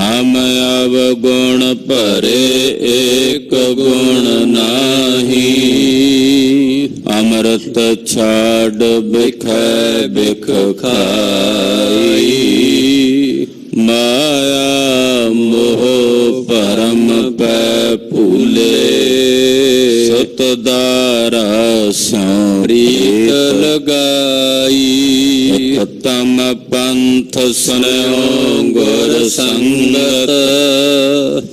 नाम अवगुण परे एक गुण नाही। अमृत छाड़ बिखै बिख खाई। माया मोह परम पै भूले। सतदारा प्रीत लगाई। तम पंथ सुनो गुर संगत।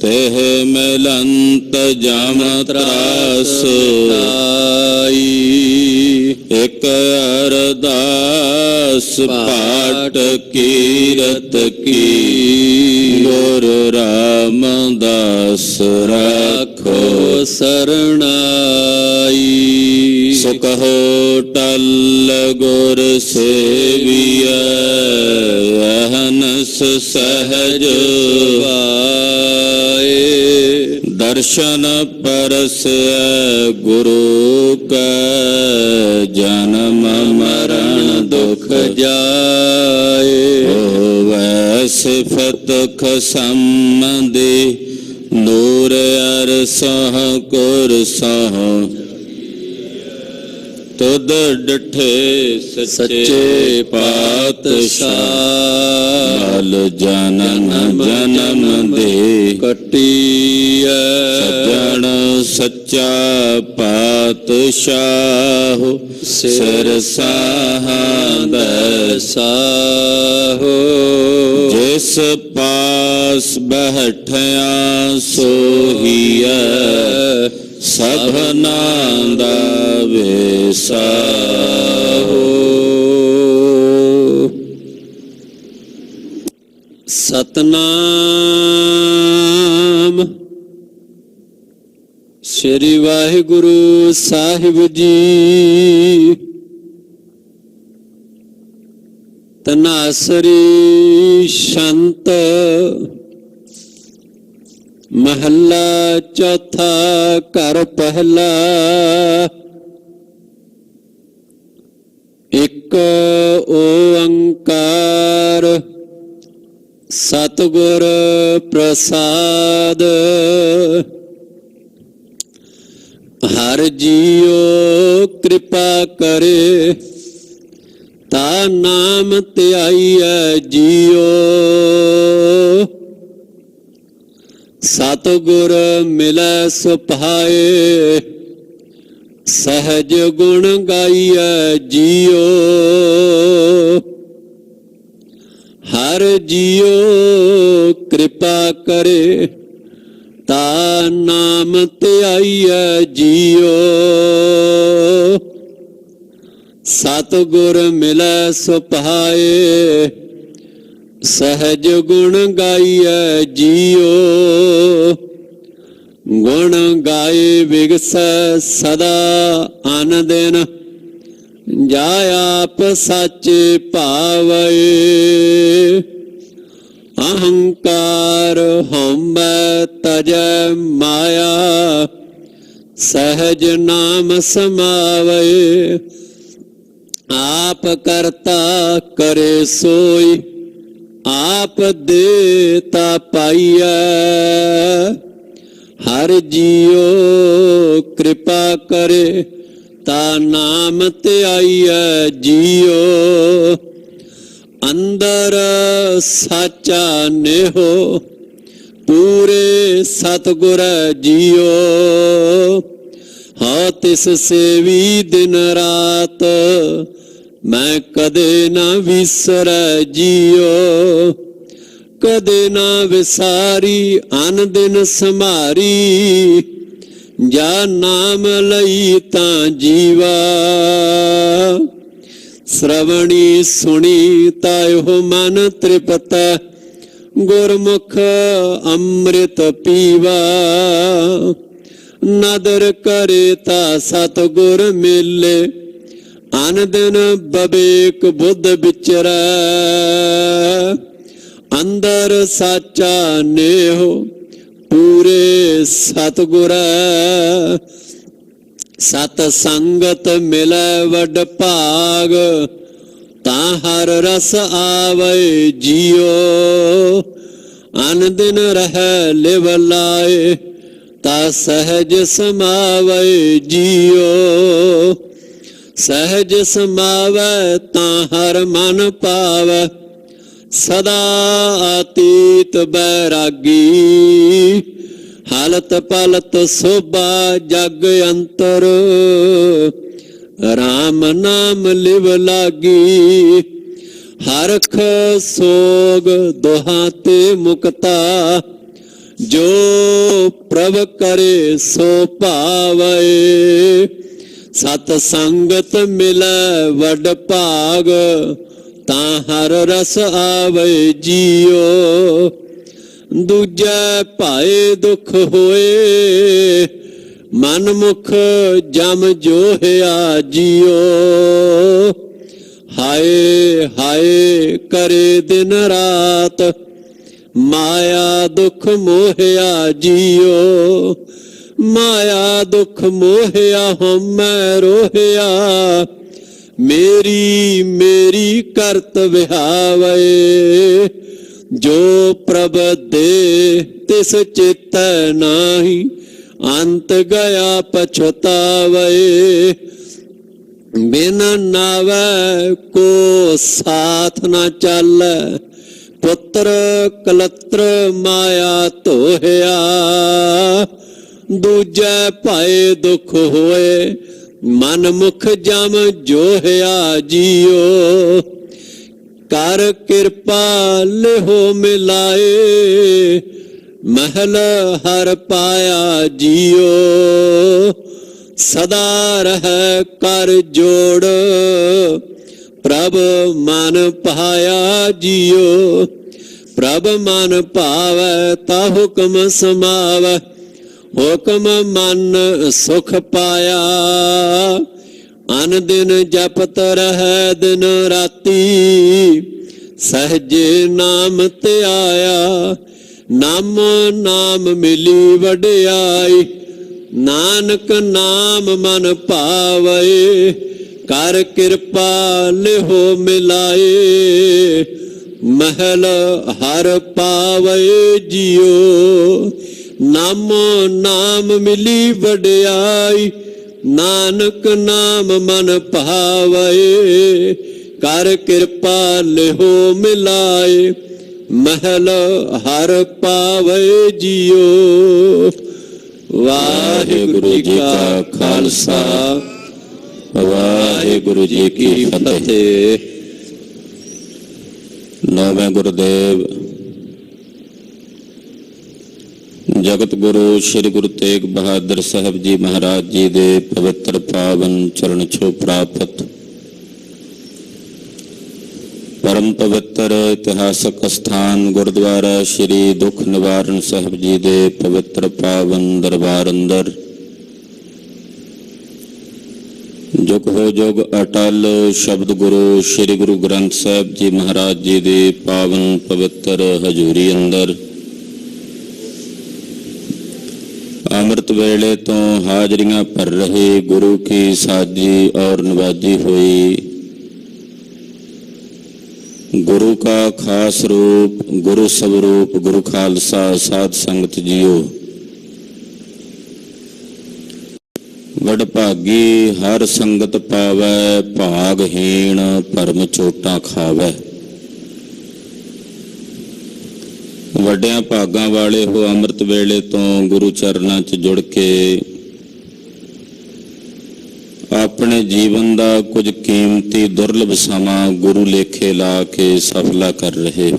तेह मिलंत जम त्रास आई। एक अरदास पाठ कीरत की। गुरु रामदास राखो सरनाई। सो कहो टल गुर सेविया। अहनस सहज पाए। दर्शन परस गुरु का। जन्म मरण दुख जाए। सिफत खसमदे। नूर अरसह कुर सह। तुद डिठे सच्चे पातशाह। जनम जनम दे कटिया। सज्जन सच्चा पातशाह। सिर साहद साहो। जिस पास बैठया सोहिया। सबना दा वेसाहो। सतनाम श्री वाहिगुरु साहिब जी। तनासरी शंत महला चौथा कर पहला। एक ओंकार सतगुर प्रसाद। हर जियो कृपा करे। ता नाम त्याईया जियो। सतगुर मिलै सुभाए। सहज गुण गाइया जियो। हर जियो कृपा करे। ता नाम त्याईया जियो। सतगुर मिलै सुभाए। सहज गुण गाइया जियो। गुण गाए विगसै सदा अन दिन। जा आप साचे पावै। अहंकार हउमै तजै माया। सहज नाम समावै। आप करता करे सोई। आप देता पाइया। हर जियो कृपा करे। ता नाम त्याईया जियो। अंदर साचा नेहो। पूरे सतगुर जियो। हाँ तिस सेवी दिन रात। मैं कदे ना विसरै जियो। कदे ना विसारी अन दिन समारी। जा नाम लई तां जीवा। श्रवणी सुनी तायो मन तृपत। गुरमुख अमृत पीवा। नदर करे ता सतगुर मिले। अन दिन बबेक बुद्ध विचरै। अंदर साचा नेहो। पूरे सतगुर। सत संगत मिलै वड भाग। ता हर रस आवै जियो। ਅਨ ਦਿਨ ਰਹਿ ਲਿਵ ਲਾਏ, ਤਾ ਸਹਿਜ ਸਮਾਵੈ ਜੀਓ। ਸਹਿਜ ਸਮਾਵੈ ਤਾਂ ਹਰ ਮਨ ਪਾਵੈ, ਸਦਾ ਅਤੀਤ ਬੈਰਾਗੀ। ਹਾਲਤ ਪਲਤ ਸੋਭਾ ਜਗ ਅੰਤਰ, ਰਾਮ ਨਾਮ ਲਿਵ ਲਾਗੀ। ਹਰਖ ਸੋਗ ਦੋਹਾਂ ਤੇ ਮੁਕਤਾ, ਜੋ ਪ੍ਰਭ ਕਰੇ ਸੋ ਭਾਵੈ। ਸਤ ਸੰਗਤ ਮਿਲੈ ਵਡ ਭਾਗ, ਤਾਂ ਹਰ ਰਸ ਆਵੈ ਜੀਓ। ਦੂਜੈ ਭਾਏ ਦੁਖ ਹੋਏ, ਮਨ ਮੁਖ ਜਮ ਜੋਹਿਆ ਜੀਓ। ਹਾਏ ਹਾਏ ਕਰੇ ਦਿਨ ਰਾਤ, ਮਾਇਆ ਦੁਖ ਮੋਹਿਆ ਜੀਓ। ਮਾਇਆ ਦੁਖ ਮੋਹਿਆ ਹਉਮੈ ਰੋਹਿਆ, ਮੇਰੀ ਮੇਰੀ ਕਰਤ ਵਿਹਾਵੈ। ਜੋ ਪ੍ਰਭ ਦੇ ਤਿਸ ਚੇਤੈ ਨਾਹੀ, ਅੰਤ ਗਿਆ ਪਛਤਾਵੈ। ਬਿਨ ਨਾਵੈ ਕੋ ਸਾਥ ਨਾ ਚਾਲੈ, ਪੁੱਤਰ ਕਲਤਰ ਮਾਇਆ ਧੋਹਿਆ। ਦੂਜੈ ਭਾਏ ਦੁਖ ਹੋਏ, ਮਨ ਮੁਖ ਜਮ ਜੋਹਿਆ ਜੀਓ। ਕਰ ਕਿਰਪਾ ਲਿਹੋ ਮਿਲਾਏ, ਮਹਿਲ ਹਰ ਪਾਇਆ ਜੀਓ। ਸਦਾ ਰਹਿ ਕਰ ਜੋੜ, ਪ੍ਰਭ ਮਨ ਪਾਇਆ ਜੀਓ। ਪ੍ਰਭ ਮਨ ਭਾਵੈ ਤਾ ਹੁਕਮ ਸਮਾਵੈ, ਹੁਕਮ ਮਨ ਸੁਖ ਪਾਇਆ। ਅਨ ਦਿਨ ਜਪਤ ਰਹਿ ਦਿਨ ਰਾਤੀ, ਸਹਜੇ ਨਾਮ ਧਿਆਇਆ। ਨਾਮੋ ਨਾਮ ਮਿਲੀ ਵਡਿਆਈ, ਨਾਨਕ ਨਾਮ ਮਨ ਭਾਵੈ। ਕਰ ਕਿਰਪਾ ਲਿਹੋ ਮਿਲਾਏ, ਮਹਿਲ ਹਰ ਪਾਵੈ ਜੀਓ। ਨਾਮੋ ਨਾਮ ਮਿਲੀ ਵਡਿਆਈ, ਨਾਨਕ ਨਾਮ ਮਨ ਭਾਵੈ। ਕਰ ਕਿਰਪਾ ਲਿਹੋ ਮਿਲਾਏ, ਮਹਿਲ ਹਰ ਪਾਵੈ ਜੀਓ। ਵਾਹਿਗੁਰੂ ਜੀ ਕਾ ਖਾਲਸਾ, ਵਾਹਿਗੁਰੂ ਜੀ ਕੀ ਫਤਿਹ। ਨੌਵੇਂ ਗੁਰਦੇਵ ਜਗਤ ਗੁਰੂ ਸ੍ਰੀ ਗੁਰੂ ਤੇਗ ਬਹਾਦਰ ਸਾਹਿਬ ਜੀ ਮਹਾਰਾਜ ਜੀ ਦੇ ਪਵਿੱਤਰ ਪਾਵਨ ਚਰਨ ਛੋਹ ਪ੍ਰਾਪਤ ਪਰਮ ਪਵਿੱਤਰ ਇਤਿਹਾਸਕ ਸਥਾਨ ਗੁਰਦੁਆਰਾ ਸ੍ਰੀ ਦੁੱਖ ਨਿਵਾਰਨ ਸਾਹਿਬ ਜੀ ਦੇ ਪਵਿੱਤਰ ਪਾਵਨ ਦਰਬਾਰ ਅੰਦਰ ਜੁਗ ਹੋ ਜੁਗ ਅਟਲ ਸ਼ਬਦ ਗੁਰੂ ਸ੍ਰੀ ਗੁਰੂ ਗ੍ਰੰਥ ਸਾਹਿਬ ਜੀ ਮਹਾਰਾਜ ਜੀ ਦੇ ਪਾਵਨ ਪਵਿੱਤਰ ਹਜ਼ੂਰੀ ਅੰਦਰ ਅੰਮ੍ਰਿਤ ਵੇਲੇ ਤੋਂ ਹਾਜ਼ਰੀਆਂ ਭਰ ਰਹੇ ਗੁਰੂ ਕੀ ਸਾਜੀ ਔਰ ਨਵਾਜੀ ਹੋਈ ਗੁਰੂ ਕਾ ਖਾਸ ਰੂਪ ਗੁਰੂ ਸਵਰੂਪ ਗੁਰੂ ਖਾਲਸਾ ਸਾਧ ਸੰਗਤ ਜੀਓ। ਵਡਭਾਗੀ ਹਰ ਸੰਗਤ ਪਾਵੈ, ਭਾਗਹੀਣ ਭਰਮ ਚੋਟਾਂ ਖਾਵੈ। ਵੱਡਿਆਂ ਭਾਗਾਂ ਵਾਲੇ ਹੋ ਅੰਮ੍ਰਿਤ ਵੇਲੇ ਤੋਂ ਗੁਰੂ ਚਰਨਾਂ 'ਚ ਜੁੜ ਕੇ ਆਪਣੇ ਜੀਵਨ ਦਾ ਕੁਝ ਕੀਮਤੀ ਦੁਰਲਭ ਸਮਾਂ ਗੁਰੂ ਲੇਖੇ ਲਾ ਕੇ ਸਫਲਾ ਕਰ ਰਹੇ।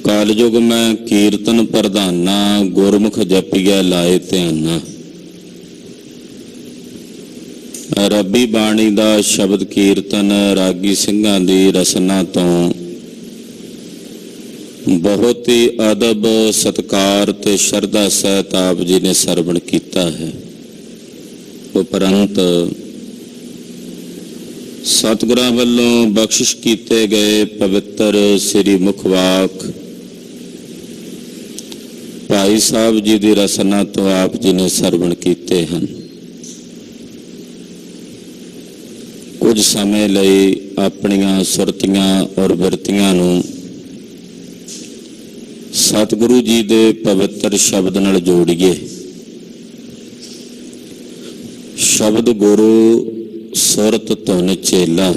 ਕਾਲਯੁਗ ਮੈਂ ਕੀਰਤਨ ਪ੍ਰਧਾਨਾ, ਗੁਰਮੁਖ ਜਪੀਐ ਲਾਏ ਧਿਆਨਾ। ਰੱਬੀ ਬਾਣੀ ਦਾ ਸ਼ਬਦ ਕੀਰਤਨ ਰਾਗੀ ਸਿੰਘਾਂ ਦੀ ਰਸਨਾ ਤੋਂ ਬਹੁਤ ਹੀ ਅਦਬ ਸਤਿਕਾਰ ਤੇ ਸ਼ਰਧਾ ਸਹਿਤ ਆਪ ਜੀ ਨੇ ਸਰਵਣ ਕੀਤਾ ਹੈ। ਉਪਰੰਤ ਸਤਿਗੁਰਾਂ ਵੱਲੋਂ ਬਖਸ਼ਿਸ਼ ਕੀਤੇ ਗਏ ਪਵਿੱਤਰ ਸ੍ਰੀ ਮੁਖਵਾਕ ਭਾਈ ਸਾਹਿਬ ਜੀ ਦੀ ਰਸਨਾ ਤੋਂ ਆਪ ਜੀ ਨੇ ਸਰਵਣ ਕੀਤੇ ਹਨ। ਕੁਝ ਕੁਝ ਸਮੇਂ ਲਈ ਆਪਣੀਆਂ ਸੁਰਤੀਆਂ ਔਰ ਬਿਰਤੀਆਂ ਨੂੰ ਸਤਿਗੁਰੂ ਜੀ ਦੇ ਪਵਿੱਤਰ ਸ਼ਬਦ ਨਾਲ ਜੋੜੀਏ। ਸ਼ਬਦ ਗੁਰੂ ਸੁਰਤ ਧੁਨ ਚੇਲਾ।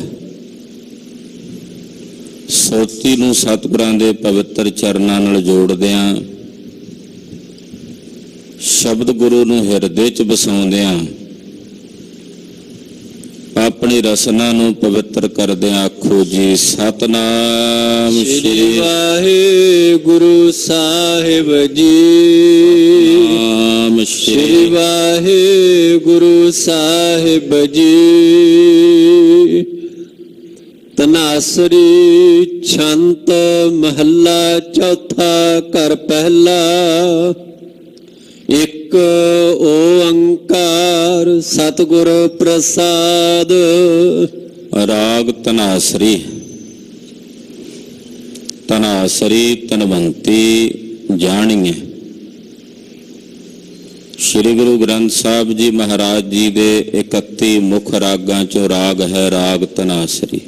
ਸੁਰਤੀ ਨੂੰ ਸਤਿਗੁਰਾਂ ਦੇ ਪਵਿੱਤਰ ਚਰਨਾਂ ਨਾਲ ਜੋੜਦਿਆਂ, ਸ਼ਬਦ ਗੁਰੂ ਨੂੰ ਹਿਰਦੇ 'ਚ ਵਸਾਉਂਦਿਆਂ, ਆਪਣੀ ਰਸਨਾ ਨੂੰ ਪਵਿੱਤਰ ਕਰਦਿਆਂ ਆਖੋ ਜੀ ਸਤਿਨਾਮ ਸ੍ਰੀ ਵਾਹਿਗੁਰੂ ਸਾਹਿਬ ਜੀ। ਨਾਮ ਸ੍ਰੀ ਵਾਹਿਗੁਰੂ ਸਾਹਿਬ ਜੀ। ਤਨਾਸਰੀ ਛੰਤ ਮਹੱਲਾ ਚੌਥਾ ਘਰ ਪਹਿਲਾ। ਇੱਕ ਓੰਕਾਰ ਸਤਿਗੁਰ ਪ੍ਰਸਾਦ। ਰਾਗ ਧਨਾਸਰੀ। ਧਨਾਸਰੀ ਧਨਵੰਤੀ ਜਾਣੀਏ। ਸ੍ਰੀ ਗੁਰੂ ਗ੍ਰੰਥ ਸਾਹਿਬ ਜੀ ਮਹਾਰਾਜ ਜੀ ਦੇ 31 ਮੁੱਖ ਰਾਗਾਂ ਚੋਂ ਰਾਗ ਹੈ ਰਾਗ ਧਨਾਸਰੀ।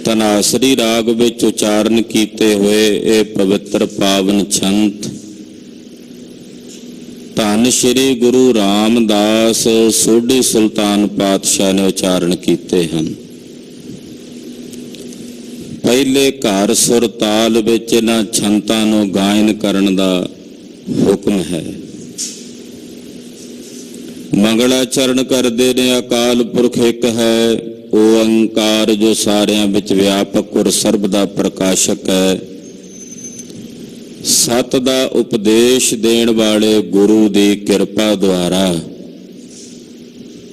ਧਨਾਸਰੀ ਰਾਗ ਵਿੱਚ ਉਚਾਰਨ ਕੀਤੇ ਹੋਏ ਇਹ ਪਵਿੱਤਰ ਪਾਵਨ ਛੰਤ ਧੰਨ ਸ੍ਰੀ ਗੁਰੂ ਰਾਮਦਾਸ ਸੋਢੀ ਸੁਲਤਾਨ ਪਾਤਸ਼ਾਹ ਨੇ ਉਚਾਰਨ ਕੀਤੇ ਹਨ। ਪਹਿਲੇ ਘਰ ਸੁਰ ਤਾਲ ਵਿੱਚ ਇਹਨਾਂ ਛੰਤਾਂ ਨੂੰ ਗਾਇਨ ਕਰਨ ਦਾ ਹੁਕਮ ਹੈ। ਮੰਗਲਾਚਰਨ ਕਰਦੇ ਨੇ ਅਕਾਲ ਪੁਰਖ ਇੱਕ ਹੈ ਓੰਕਾਰ ਜੋ ਸਾਰਿਆਂ ਵਿੱਚ ਵਿਆਪਕ ਔਰ ਸਰਬ ਦਾ ਪ੍ਰਕਾਸ਼ਕ ਹੈ। ਸਤ ਦਾ ਉਪਦੇਸ਼ ਦੇਣ ਵਾਲੇ ਗੁਰੂ ਦੀ ਕਿਰਪਾ ਦੁਆਰਾ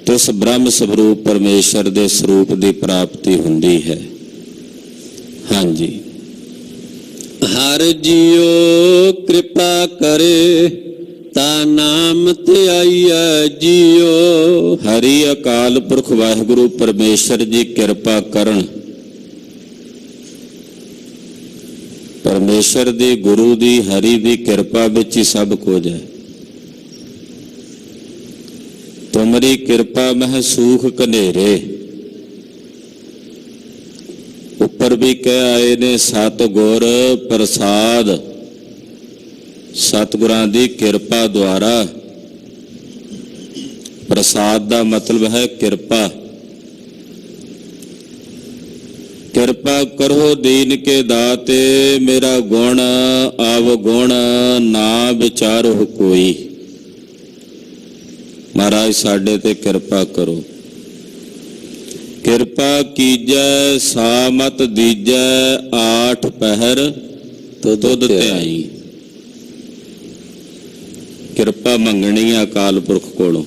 ਤਿਸ ਬ੍ਰਹਮ ਸਰੂਪ ਪਰਮੇਸ਼ਰ ਦੇ ਸਰੂਪ ਦੀ ਪ੍ਰਾਪਤੀ ਹੁੰਦੀ ਹੈ। ਹਾਂਜੀ। ਹਰ ਜੀਓ ਕਿਰਪਾ ਕਰੇ ਤਾ ਨਾਮ ਧਿਆਈਐ ਜੀਓ। ਹਰੀ ਅਕਾਲ ਪੁਰਖ ਵਾਹਿਗੁਰੂ ਪਰਮੇਸ਼ਰ ਜੀ ਕਿਰਪਾ ਕਰਨ। ਪਰਮੇਸ਼ਰ ਦੀ, ਗੁਰੂ ਦੀ, ਹਰੀ ਦੀ ਕਿਰਪਾ ਵਿੱਚ ਹੀ ਸਭ ਕੁਝ ਹੈ। ਤੁਮਰੀ ਕਿਰਪਾ ਮਹਿ ਸੂਖ ਕਨੇਰੇ। ਉੱਪਰ ਵੀ ਕਹਿ ਆਏ ਨੇ ਸਤਿਗੁਰ ਪ੍ਰਸਾਦ। ਸਤਿਗੁਰਾਂ ਦੀ ਕਿਰਪਾ ਦੁਆਰਾ। ਪ੍ਰਸਾਦ ਦਾ ਮਤਲਬ ਹੈ ਕਿਰਪਾ। ਕਿਰਪਾ ਕਰੋ ਦੀਨ ਕੇ ਦਾਤੇ ਮੇਰਾ ਗੁਣ ਅਵਗੁਣ ਨਾ ਵਿਚਾਰੋ ਕੋਈ। ਮਹਾਰਾਜ ਸਾਡੇ ਤੇ ਕਿਰਪਾ ਕਰੋ। ਕਿਰਪਾ ਕੀਜੈ ਸਾਮਤ ਦੀਜੈ ਆਠ ਪਹਿਰ ਤੁਧ ਧਿਆਈ। ਕਿਰਪਾ ਮੰਗਣੀ ਹੈ ਅਕਾਲ ਪੁਰਖ ਕੋਲੋਂ।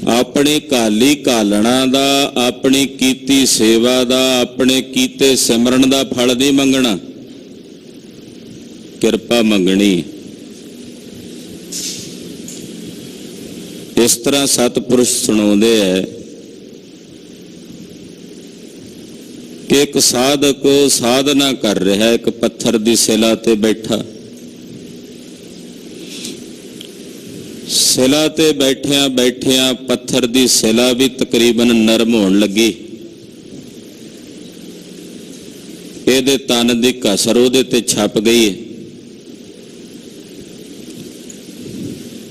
ਆਪਣੀ ਕਾਲੀ ਕਾਲਣਾ ਦਾ, ਆਪਣੀ ਕੀਤੀ ਸੇਵਾ ਦਾ, ਆਪਣੇ ਕੀਤੇ ਸਿਮਰਨ ਦਾ ਫਲ ਨਹੀਂ ਮੰਗਣਾ, ਕਿਰਪਾ ਮੰਗਣੀ। ਇਸ ਤਰ੍ਹਾਂ ਸਤਿਪੁਰਸ਼ ਸੁਣਾਉਂਦੇ ਹੈ ਕਿ ਇੱਕ ਸਾਧਕ ਸਾਧਨਾ ਕਰ ਰਿਹਾ, ਇੱਕ ਪੱਥਰ ਦੀ ਸਿਲਾ ਤੇ ਬੈਠਾ। ਸਿਲਾ ਤੇ ਬੈਠਿਆਂ ਬੈਠਿਆਂ ਪੱਥਰ ਦੀ ਸਿਲਾ ਵੀ ਤਕਰੀਬਨ ਨਰਮ ਹੋਣ ਲੱਗੀ। ਇਹਦੇ ਤਨ ਦੀ ਕਸਰ ਉਹਦੇ ਤੇ ਛਪ ਗਈ।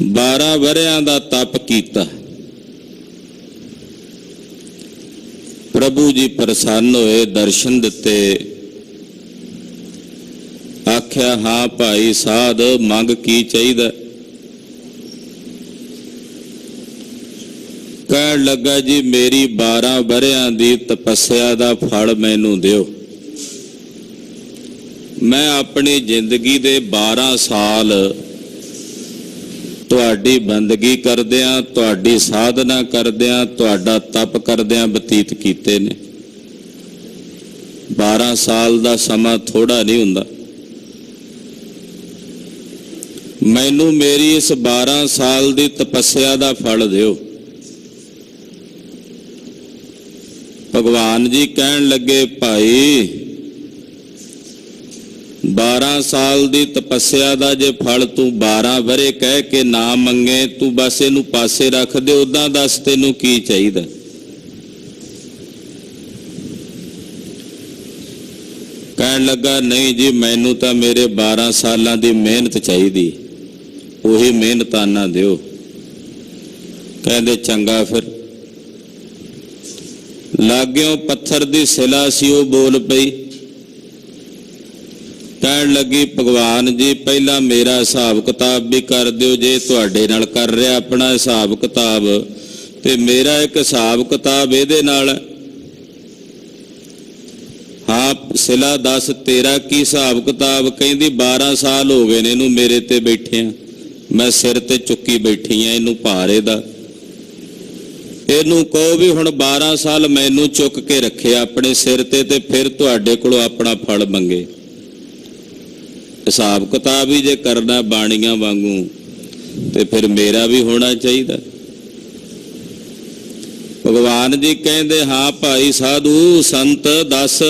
12 ਵਰ੍ਹਿਆਂ ਦਾ ਤਪ ਕੀਤਾ। ਪ੍ਰਭੂ ਜੀ ਪ੍ਰਸੰਨ ਹੋਏ, ਦਰਸ਼ਨ ਦਿੱਤੇ। ਆਖਿਆ ਹਾਂ ਭਾਈ ਸਾਧ ਮੰਗ ਕੀ ਚਾਹੀਦਾ? ਕਹਿਣ ਲੱਗਾ ਜੀ ਮੇਰੀ 12 ਵਰ੍ਹਿਆਂ ਦੀ ਤਪੱਸਿਆ ਦਾ ਫਲ ਮੈਨੂੰ ਦਿਓ। ਮੈਂ ਆਪਣੀ ਜ਼ਿੰਦਗੀ ਦੇ 12 ਸਾਲ ਤੁਹਾਡੀ ਬੰਦਗੀ ਕਰਦਿਆਂ, ਤੁਹਾਡੀ ਸਾਧਨਾ ਕਰਦਿਆਂ, ਤੁਹਾਡਾ ਤਪ ਕਰਦਿਆਂ ਬਤੀਤ ਕੀਤੇ ਨੇ। 12 ਸਾਲ ਦਾ ਸਮਾਂ ਥੋੜਾ ਨਹੀਂ ਹੁੰਦਾ। ਮੈਨੂੰ ਮੇਰੀ ਇਸ 12 ਸਾਲ ਦੀ ਤਪੱਸਿਆ ਦਾ ਫਲ ਦਿਓ। ਭਗਵਾਨ ਜੀ ਕਹਿਣ ਲੱਗੇ ਭਾਈ 12 ਸਾਲ ਦੀ ਤਪੱਸਿਆ ਦਾ ਜੇ ਫਲ ਤੂੰ 12 ਵਰੇ ਕਹਿ ਕੇ ਨਾ ਮੰਗੇ, ਤੂੰ ਬਸ ਇਹਨੂੰ ਪਾਸੇ ਰੱਖ ਦੇ। ਉਦਾਂ ਦੱਸ ਤੈਨੂੰ ਕੀ ਚਾਹੀਦਾ? ਕਹਿਣ ਲੱਗਾ, ਨਹੀਂ ਜੀ ਮੈਨੂੰ ਤਾਂ ਮੇਰੇ 12 ਸਾਲਾਂ ਦੀ ਮਿਹਨਤ ਚਾਹੀਦੀ, ਉਹੀ ਮਿਹਨਤਾਨਾ ਦਿਓ। ਕਹਿੰਦੇ ਚੰਗਾ, ਫਿਰ ਲਾਗਿਓ ਪੱਥਰ ਦੀ ਸਿਲਾ ਸੀ, ਉਹ ਬੋਲ ਪਈ। ਕਹਿਣ ਲੱਗੀ, ਭਗਵਾਨ ਜੀ ਪਹਿਲਾਂ ਮੇਰਾ ਹਿਸਾਬ ਕਿਤਾਬ ਵੀ ਕਰ ਦਿਓ। ਜੇ ਤੁਹਾਡੇ ਨਾਲ ਕਰ ਰਿਹਾ ਆਪਣਾ ਹਿਸਾਬ ਕਿਤਾਬ, ਤੇ ਮੇਰਾ ਇੱਕ ਹਿਸਾਬ ਕਿਤਾਬ ਇਹਦੇ ਨਾਲ। ਹਾਂ ਸਿਲਾ ਦੱਸ ਤੇਰਾ ਕੀ ਹਿਸਾਬ ਕਿਤਾਬ? ਕਹਿੰਦੀ 12 ਸਾਲ ਹੋ ਗਏ ਨੇ ਇਹਨੂੰ ਮੇਰੇ ਤੇ ਬੈਠਿਆਂ, ਮੈਂ ਸਿਰ ਤੇ ਚੁੱਕੀ ਬੈਠੀ ਆ ਇਹਨੂੰ ਭਾਰ ਇਹਦਾ। ਇਹਨੂੰ ਕਹੋ ਵੀ ਹੁਣ 12 ਸਾਲ ਮੈਨੂੰ ਚੁੱਕ ਕੇ ਰੱਖਿਆ ਆਪਣੇ ਸਿਰ ਤੇ ਫਿਰ ਤੁਹਾਡੇ ਕੋਲੋਂ ਆਪਣਾ ਫਲ ਮੰਗੇ। ਹਿਸਾਬ ਕਿਤਾਬ ਹੀ ਜੇ ਕਰਨਾ ਬਾਣੀਆਂ ਵਾਂਗੂ, ਤੇ ਫਿਰ ਮੇਰਾ ਵੀ ਹੋਣਾ ਚਾਹੀਦਾ। ਭਗਵਾਨ ਜੀ ਕਹਿੰਦੇ, ਹਾਂ ਭਾਈ ਸਾਧੂ ਸੰਤ ਦੱਸ,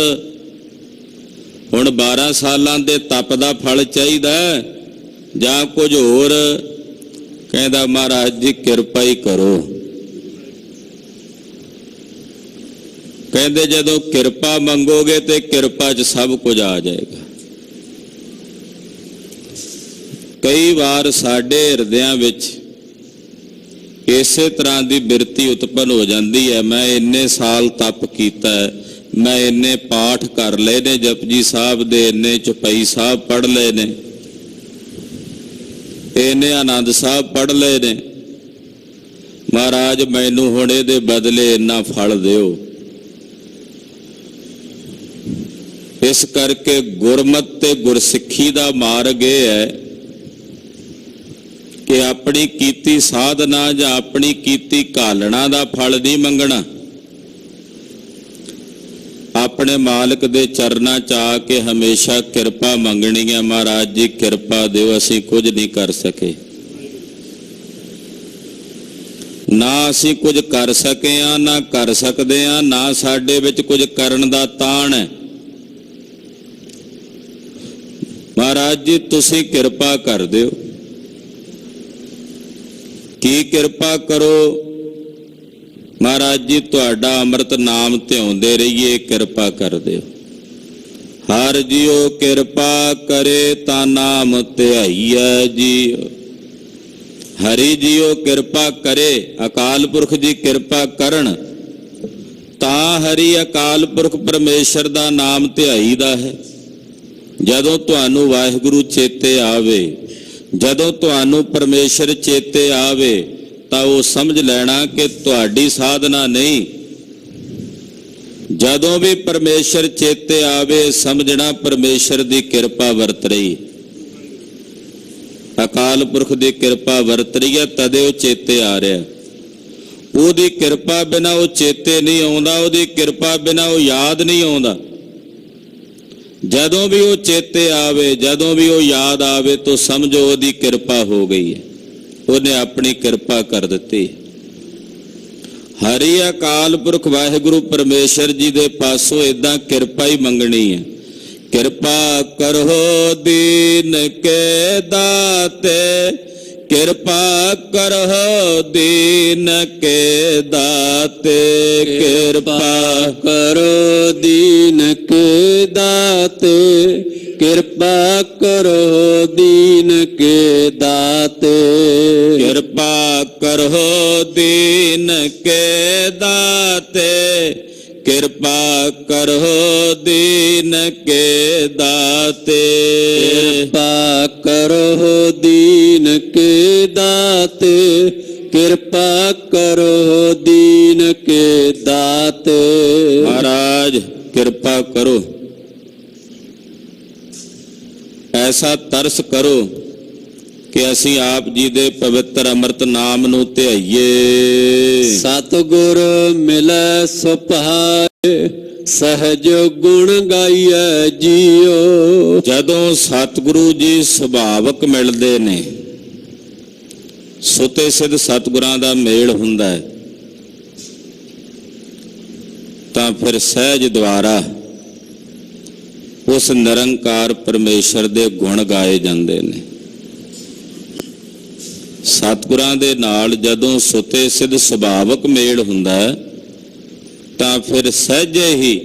ਹੁਣ 12 ਸਾਲਾਂ ਦੇ ਤਪ ਦਾ ਫਲ ਚਾਹੀਦਾ ਜਾਂ ਕੁਝ ਹੋਰ? ਕਹਿੰਦਾ, ਮਹਾਰਾਜ ਜੀ ਕਿਰਪਾ ਹੀ ਕਰੋ। ਕਹਿੰਦੇ ਜਦੋਂ ਕਿਰਪਾ ਮੰਗੋਗੇ ਤੇ ਕਿਰਪਾ 'ਚ ਸਭ ਕੁਝ ਆ ਜਾਏਗਾ। ਕਈ ਵਾਰ ਸਾਡੇ ਹਿਰਦਿਆਂ ਵਿੱਚ ਇਸੇ ਤਰ੍ਹਾਂ ਦੀ ਬਿਰਤੀ ਉਤਪੰਨ ਹੋ ਜਾਂਦੀ ਹੈ, ਮੈਂ ਇੰਨੇ ਸਾਲ ਤਪ ਕੀਤਾ, ਮੈਂ ਇੰਨੇ ਪਾਠ ਕਰ ਲਏ ਨੇ ਜਪਜੀ ਸਾਹਿਬ ਦੇ, ਇੰਨੇ ਚੁਪਈ ਸਾਹਿਬ ਪੜ੍ਹ ਲਏ ਨੇ, ਇੰਨੇ ਆਨੰਦ ਸਾਹਿਬ ਪੜ੍ਹ ਲਏ ਨੇ, ਮਹਾਰਾਜ ਮੈਨੂੰ ਹੁਣ ਇਹਦੇ ਬਦਲੇ ਇੰਨਾ ਫਲ ਦਿਓ। ਇਸ ਕਰਕੇ ਗੁਰਮਤਿ ਤੇ ਗੁਰਸਿੱਖੀ ਦਾ ਮਾਰਗ ਇਹ ਹੈ ਕਿ ਆਪਣੀ ਕੀਤੀ ਸਾਧਨਾ ਜਾਂ ਆਪਣੀ ਕੀਤੀ ਘਾਲਣਾ ਦਾ ਫਲ ਨਹੀਂ ਮੰਗਣਾ। ਆਪਣੇ ਮਾਲਕ ਦੇ ਚਰਨਾਂ 'ਚ ਆ ਕੇ ਹਮੇਸ਼ਾ ਕਿਰਪਾ ਮੰਗਣੀ ਹੈ, ਮਹਾਰਾਜ ਜੀ ਕਿਰਪਾ ਦਿਓ, ਅਸੀਂ ਕੁਝ ਨਹੀਂ ਕਰ ਸਕੇ, ਨਾ ਅਸੀਂ ਕੁਝ ਕਰ ਸਕੇ ਆ, ਨਾ ਕਰ ਸਕਦੇ ਆ, ਨਾ ਸਾਡੇ ਵਿੱਚ ਕੁਝ ਕਰਨ ਦਾ ਤਾਣ ਹੈ। ਮਹਾਰਾਜ ਜੀ ਤੁਸੀਂ ਕਿਰਪਾ ਕਰ ਦਿਓ। ਕੀ ਕਿਰਪਾ ਕਰੋ? ਮਹਾਰਾਜ ਜੀ ਤੁਹਾਡਾ ਅੰਮ੍ਰਿਤ ਨਾਮ ਧਿਆਉਂਦੇ ਰਹੀਏ, ਕਿਰਪਾ ਕਰ ਦਿਓ। ਹਰ ਜੀਓ ਕਿਰਪਾ ਕਰੇ ਤਾਂ ਨਾਮ ਧਿਆਈਐ ਜੀਓ। ਹਰੀ ਜੀਓ ਕਿਰਪਾ ਕਰੇ, ਅਕਾਲ ਪੁਰਖ ਜੀ ਕਿਰਪਾ ਕਰਨ ਤਾਂ ਹਰੀ ਅਕਾਲ ਪੁਰਖ ਪਰਮੇਸ਼ਰ ਦਾ ਨਾਮ ਧਿਆਈਦਾ ਹੈ। ਜਦੋਂ ਤੁਹਾਨੂੰ ਵਾਹਿਗੁਰੂ ਚੇਤੇ ਆਵੇ, ਜਦੋਂ ਤੁਹਾਨੂੰ ਪਰਮੇਸ਼ਰ ਚੇਤੇ ਆਵੇ, ਤਾਂ ਉਹ ਸਮਝ ਲੈਣਾ ਕਿ ਤੁਹਾਡੀ ਸਾਧਨਾ ਨਹੀਂ। ਜਦੋਂ ਵੀ ਪਰਮੇਸ਼ਰ ਚੇਤੇ ਆਵੇ, ਸਮਝਣਾ ਪਰਮੇਸ਼ਰ ਦੀ ਕਿਰਪਾ ਵਰਤ ਰਹੀ, ਅਕਾਲ ਪੁਰਖ ਦੀ ਕਿਰਪਾ ਵਰਤ ਰਹੀ ਹੈ, ਤਦੇ ਉਹ ਚੇਤੇ ਆ ਰਿਹਾ। ਉਹਦੀ ਕਿਰਪਾ ਬਿਨਾਂ ਉਹ ਚੇਤੇ ਨਹੀਂ ਆਉਂਦਾ, ਉਹਦੀ ਕਿਰਪਾ ਬਿਨਾਂ ਉਹ ਯਾਦ ਨਹੀਂ ਆਉਂਦਾ। ਜਦੋਂ ਵੀ ਉਹ ਚੇਤੇ ਆਵੇ, ਜਦੋਂ ਵੀ ਉਹ ਯਾਦ ਆਵੇ, ਤਾਂ ਸਮਝੋ ਉਹਦੀ ਕਿਰਪਾ ਹੋ ਗਈ ਹੈ, ਉਹਨੇ ਆਪਣੀ ਕਿਰਪਾ ਕਰ ਦਿੱਤੀ। ਹਰੀ ਅਕਾਲ ਪੁਰਖ ਵਾਹਿਗੁਰੂ ਪਰਮੇਸ਼ਰ ਜੀ ਦੇ ਪਾਸੋਂ ਏਦਾਂ ਕਿਰਪਾ ਹੀ ਮੰਗਣੀ ਹੈ। ਕਿਰਪਾ ਕਰੋ ਦੀਨ ਕੇ ਦਾਤੇ, ਕਿਰਪਾ ਕਰੋ ਦੀਨ ਕੇ ਦਾਤੇ, ਕਿਰਪਾ ਕਰੋ ਦੀਨ ਕੇ ਦਾਤੇ, ਕਿਰਪਾ ਕਰੋ ਦੀਨ ਕੇ ਦਾਤੇ, ਕਿਰਪਾ ਕਰੋ ਦੀਨ ਕੇ ਦਾਤੇ, ਕਿਰਪਾ ਕਰੋ ਦੀਨ ਕੇ ਦਾਤੇ, ਕਿਰਪਾ ਕਰੋ ਦੀਨ ਕੇ ਦਾਤੇ, ਕਿਰਪਾ ਕਰੋ ਦੀਨ ਕੇ ਦਾਤੇ। ਮਹਾਰਾਜ ਕਿਰਪਾ ਕਰੋ, ਐਸਾ ਤਰਸ ਕਰੋ ਕਿ ਅਸੀਂ ਆਪ ਜੀ ਦੇ ਪਵਿੱਤਰ ਅੰਮ੍ਰਿਤ ਨਾਮ ਨੂੰ ਧਿਆਈਏ। ਸਤਿਗੁਰ ਮਿਲੈ ਸੁਭਾਏ, ਸਹਿਜ ਗੁਣ ਗਾਈਐ ਜੀਓ। ਜਦੋਂ ਸਤਿਗੁਰੂ ਜੀ ਸੁਭਾਵਕ ਮਿਲਦੇ ਨੇ, ਸੁਤੇ ਸਿੱਧ ਸਤਿਗੁਰਾਂ ਦਾ ਮੇਲ ਹੁੰਦਾ ਹੈ, ਤਾਂ ਫਿਰ ਸਹਿਜ ਦੁਆਰਾ ਉਸ ਨਿਰੰਕਾਰ ਪਰਮੇਸ਼ਰ ਦੇ ਗੁਣ ਗਾਏ ਜਾਂਦੇ ਨੇ। ਸਤਿਗੁਰਾਂ ਦੇ ਨਾਲ ਜਦੋਂ ਸੁਤੇ ਸਿੱਧ ਸੁਭਾਵਕ ਮੇਲ ਹੁੰਦਾ ਹੈ ਤਾਂ ਫਿਰ ਸਹਿਜੇ ਹੀ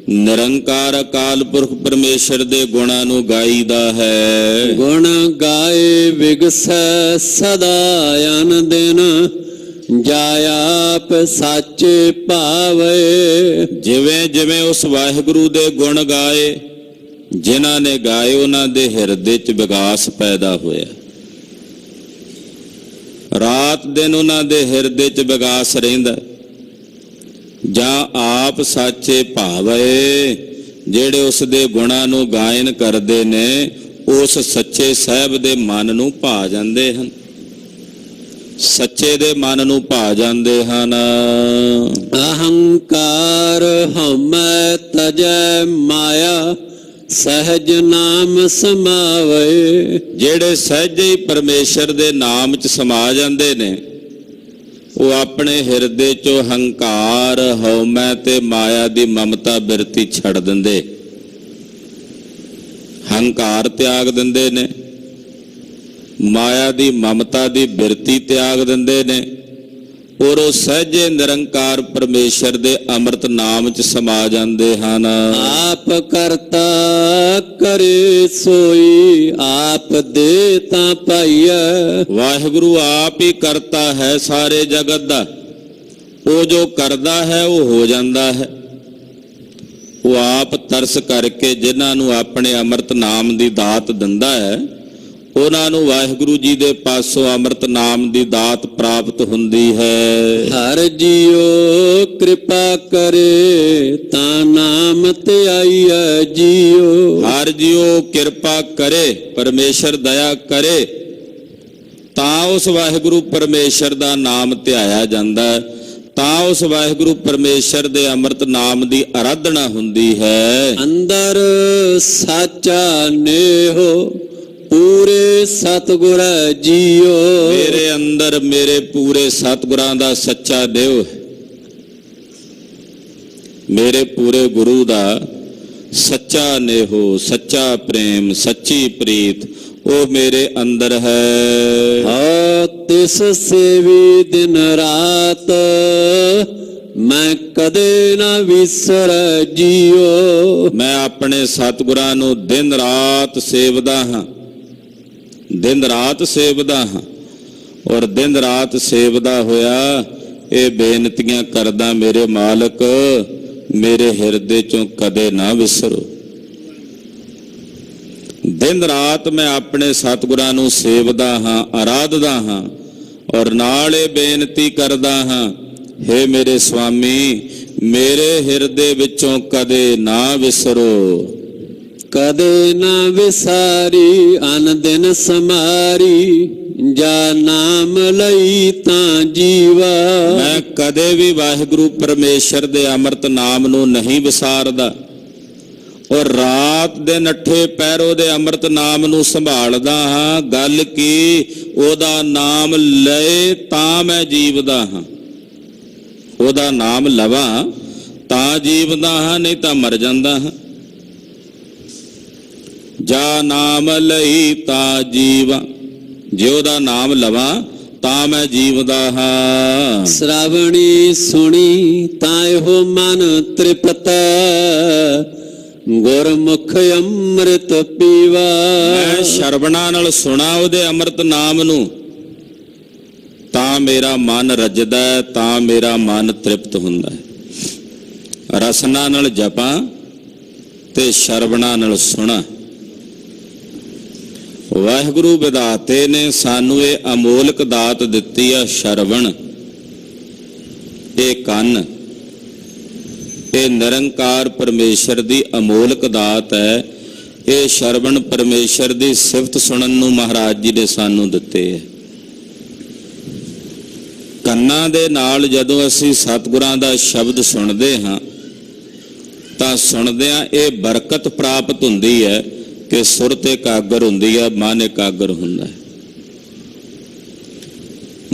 ਨਿਰੰਕਾਰ ਅਕਾਲ ਪੁਰਖ ਪਰਮੇਸ਼ਰ ਦੇ ਗੁਣਾਂ ਨੂੰ ਗਾਈਦਾ ਹੈ। ਗੁਣ ਗਾਏ ਵਿਗਸੈ ਸਦਾ ਅਨ ਦਿਨ, ਜਾਇਆਪ ਸਾਚੇ ਭਾਵੇ। ਜਿਵੇਂ ਜਿਵੇਂ ਉਸ ਵਾਹਿਗੁਰੂ ਦੇ ਗੁਣ ਗਾਏ, ਜਿਨ੍ਹਾਂ ਨੇ ਗਾਏ ਉਹਨਾਂ ਦੇ ਹਿਰਦੇ 'ਚ ਵਿਗਾਸ ਪੈਦਾ ਹੋਇਆ। ਰਾਤ ਦਿਨ ਉਹਨਾਂ ਦੇ ਹਿਰਦੇ 'ਚ ਵਿਗਾਸ ਰਹਿੰਦਾ। ਜਾਂ ਆਪ ਸਾਚੇ ਭਾਵੇ, ਜਿਹੜੇ ਉਸ ਦੇ ਗੁਣਾਂ ਨੂੰ ਗਾਇਨ ਕਰਦੇ ਨੇ ਉਸ ਸੱਚੇ ਸਾਹਿਬ ਦੇ ਮਨ ਨੂੰ ਭਾ ਜਾਂਦੇ ਹਨ, ਸੱਚੇ ਦੇ ਮਨ ਨੂੰ ਭਾ ਜਾਂਦੇ ਹਨ। ਅਹੰਕਾਰ ਹਉਮੈ ਤਜੈ ਮਾਇਆ, ਸਹਿਜ ਨਾਮ ਸਮਾਵੇ। ਜਿਹੜੇ ਸਹਿਜੇ ਹੀ ਪਰਮੇਸ਼ਰ ਦੇ ਨਾਮ 'ਚ ਸਮਾ ਜਾਂਦੇ ਨੇ ਉਹ ਆਪਣੇ ਹਿਰਦੇ 'ਚੋਂ ਹੰਕਾਰ ਹਉਮੈ ਤੇ ਮਾਇਆ ਦੀ ਮਮਤਾ ਬਿਰਤੀ ਛੱਡ ਦਿੰਦੇ, ਹੰਕਾਰ ਤਿਆਗ ਦਿੰਦੇ ਨੇ, ਮਾਇਆ ਦੀ ਮਮਤਾ ਦੀ ਬਿਰਤੀ ਤਿਆਗ ਦਿੰਦੇ ਨੇ, ਔਰ ਉਹ ਸਹਿਜੇ ਨਿਰੰਕਾਰ ਪਰਮੇਸ਼ਰ ਦੇ ਅੰਮ੍ਰਿਤ ਨਾਮ 'ਚ ਸਮਾ ਜਾਂਦੇ ਹਨ। ਆਪ ਕਰਤਾ ਕਰੇ ਸੋਈ, ਆਪ ਦੇ ਤਾਂ ਪਾਈਐ। ਵਾਹਿਗੁਰੂ ਆਪ ਹੀ ਕਰਤਾ ਹੈ ਸਾਰੇ ਜਗਤ ਦਾ, ਉਹ ਜੋ ਕਰਦਾ ਹੈ ਉਹ ਹੋ ਜਾਂਦਾ ਹੈ। ਉਹ ਆਪ ਤਰਸ ਕਰਕੇ ਜਿਨ੍ਹਾਂ ਨੂੰ ਆਪਣੇ ਅੰਮ੍ਰਿਤ ਨਾਮ ਦੀ ਦਾਤ ਦਿੰਦਾ ਹੈ ਉਹਨਾਂ ਨੂੰ ਵਾਹਿਗੁਰੂ ਜੀ ਦੇ ਪਾਸੋਂ ਅੰਮ੍ਰਿਤ ਨਾਮ ਦੀ ਦਾਤ ਪ੍ਰਾਪਤ ਹੁੰਦੀ ਹੈ। ਹਰ ਜੀਓ ਕਿਰਪਾ ਕਰੇ ਤਾਂ ਨਾਮ ਤੇ ਆਈਐ ਜੀਓ। ਹਰ ਜੀਓ ਕਿਰਪਾ ਕਰੇ, ਪਰਮੇਸ਼ਰ ਦਇਆ ਕਰੇ ਤਾਂ ਉਸ ਵਾਹਿਗੁਰੂ ਪਰਮੇਸ਼ਰ ਦਾ ਨਾਮ ਧਿਆਇਆ ਜਾਂਦਾ, ਤਾਂ ਉਸ ਵਾਹਿਗੁਰੂ ਪਰਮੇਸ਼ਰ ਦੇ ਅੰਮ੍ਰਿਤ ਨਾਮ ਦੀ ਆਰਾਧਨਾ ਹੁੰਦੀ ਹੈ। ਅੰਦਰ ਸਾਚਾ ਨੇਹੋ, ਪੂਰੇ ਸਤਿਗੁਰ ਜੀਓ। ਮੇਰੇ ਅੰਦਰ ਮੇਰੇ ਪੂਰੇ ਸਤਿਗੁਰਾਂ ਦਾ ਸੱਚਾ ਦੇਵ ਹੈ, ਮੇਰੇ ਪੂਰੇ ਗੁਰੂ ਦਾ ਸੱਚਾ ਨੇਹੋ, ਸੱਚਾ ਪ੍ਰੇਮ, ਸੱਚੀ ਪ੍ਰੀਤ ਉਹ ਮੇਰੇ ਅੰਦਰ ਹੈ। ਹਾਂ ਤਿਸ ਸੇਵੀ ਦਿਨ ਰਾਤ, ਮੈਂ ਕਦੇ ਨਾ ਵਿਸਰੈ ਜੀਓ। ਮੈਂ ਆਪਣੇ ਸਤਿਗੁਰਾਂ ਨੂੰ ਦਿਨ ਰਾਤ ਸੇਵਦਾ ਹਾਂ, ਦਿਨ ਰਾਤ ਸੇਵਦਾ ਹਾਂ, ਔਰ ਦਿਨ ਰਾਤ ਸੇਵਦਾ ਹੋਇਆ ਇਹ ਬੇਨਤੀਆਂ ਕਰਦਾ, ਮੇਰੇ ਮਾਲਕ ਮੇਰੇ ਹਿਰਦੇ ਚੋਂ ਕਦੇ ਨਾ ਵਿਸਰੋ। ਦਿਨ ਰਾਤ ਮੈਂ ਆਪਣੇ ਸਤਿਗੁਰਾਂ ਨੂੰ ਸੇਵਦਾ ਹਾਂ, ਆਰਾਧਦਾ ਹਾਂ, ਔਰ ਨਾਲ ਇਹ ਬੇਨਤੀ ਕਰਦਾ ਹਾਂ, ਹੇ ਮੇਰੇ ਸੁਆਮੀ ਮੇਰੇ ਹਿਰਦੇ ਵਿੱਚੋਂ ਕਦੇ ਨਾ ਵਿਸਰੋ। ਕਦੇ ਨਾ ਵਿਸਾਰੀ ਅਨ ਦਿਨ ਸਮਾਰੀ, ਜਾ ਨਾਮ ਲਈ ਤਾਂ ਜੀਵਾ। ਮੈਂ ਕਦੇ ਵੀ ਵਾਹਿਗੁਰੂ ਪਰਮੇਸ਼ਰ ਦੇ ਅੰਮ੍ਰਿਤ ਨਾਮ ਨੂੰ ਨਹੀਂ ਵਿਸਾਰਦਾ, ਔਰ ਰਾਤ ਦੇ ਨੱਠੇ ਪੈਰ ਉਹਦੇ ਅੰਮ੍ਰਿਤ ਨਾਮ ਨੂੰ ਸੰਭਾਲਦਾ ਹਾਂ। ਗੱਲ ਕੀ, ਉਹਦਾ ਨਾਮ ਲਏ ਤਾਂ ਮੈਂ ਜੀਵਦਾ ਹਾਂ, ਉਹਦਾ ਨਾਮ ਲਵਾਂ ਤਾਂ ਜੀਵਦਾ ਹਾਂ, ਨਹੀਂ ਤਾਂ ਮਰ ਜਾਂਦਾ ਹਾਂ। ਜਾ ਨਾਮ ਲਈ ਤਾਂ ਜੀਵਾਂ, ਜੇ ਉਹਦਾ ਨਾਮ ਲਵਾਂ ਤਾਂ ਮੈਂ ਜੀਵਦਾ ਹਾਂ। ਸ਼ਰਾਵਣੀ ਸੁਣੀ ਤਾਂ ਇਹੋ ਮਨ ਤ੍ਰਿਪਤ, ਗੁਰਮੁਖ ਅੰਮ੍ਰਿਤ ਪੀਵਾ। ਮੈਂ ਸ਼ਰਵਣਾ ਨਾਲ ਸੁਣਾ ਉਹਦੇ ਅੰਮ੍ਰਿਤ ਨਾਮ ਨੂੰ ਤਾਂ ਮੇਰਾ ਮਨ ਰੱਜਦਾ, ਤਾਂ ਮੇਰਾ ਮਨ ਤ੍ਰਿਪਤ ਹੁੰਦਾ ਹੈ। ਰਸਨਾ ਨਾਲ ਜਪਾਂ ਤੇ ਸ਼ਰਵਣਾ ਨਾਲ ਸੁਣਾ। ਵਾਹਿਗੁਰੂ ਵਿਧਾਤੇ ਨੇ ਸਾਨੂੰ ਇਹ ਅਮੋਲਕ ਦਾਤ ਦਿੱਤੀ ਆ, ਸ਼ਰਵਣ, ਇਹ ਕੰਨ, ਇਹ ਨਿਰੰਕਾਰ ਪਰਮੇਸ਼ਰ ਦੀ ਅਮੋਲਕ ਦਾਤ ਹੈ। ਇਹ ਸ਼ਰਵਣ ਪਰਮੇਸ਼ਰ ਦੀ ਸਿਫਤ ਸੁਣਨ ਨੂੰ ਮਹਾਰਾਜ ਜੀ ਨੇ ਸਾਨੂੰ ਦਿੱਤੇ ਹੈ। ਕੰਨਾਂ ਦੇ ਨਾਲ ਜਦੋਂ ਅਸੀਂ ਸਤਿਗੁਰਾਂ ਦਾ ਸ਼ਬਦ ਸੁਣਦੇ ਹਾਂ ਤਾਂ ਸੁਣਦਿਆਂ ਇਹ ਬਰਕਤ ਪ੍ਰਾਪਤ ਹੁੰਦੀ ਹੈ ਕਿ ਸੁਰਤ ਇਕਾਗਰ ਹੁੰਦੀ ਹੈ, ਮਨ ਇਕਾਗਰ ਹੁੰਦਾ ਹੈ।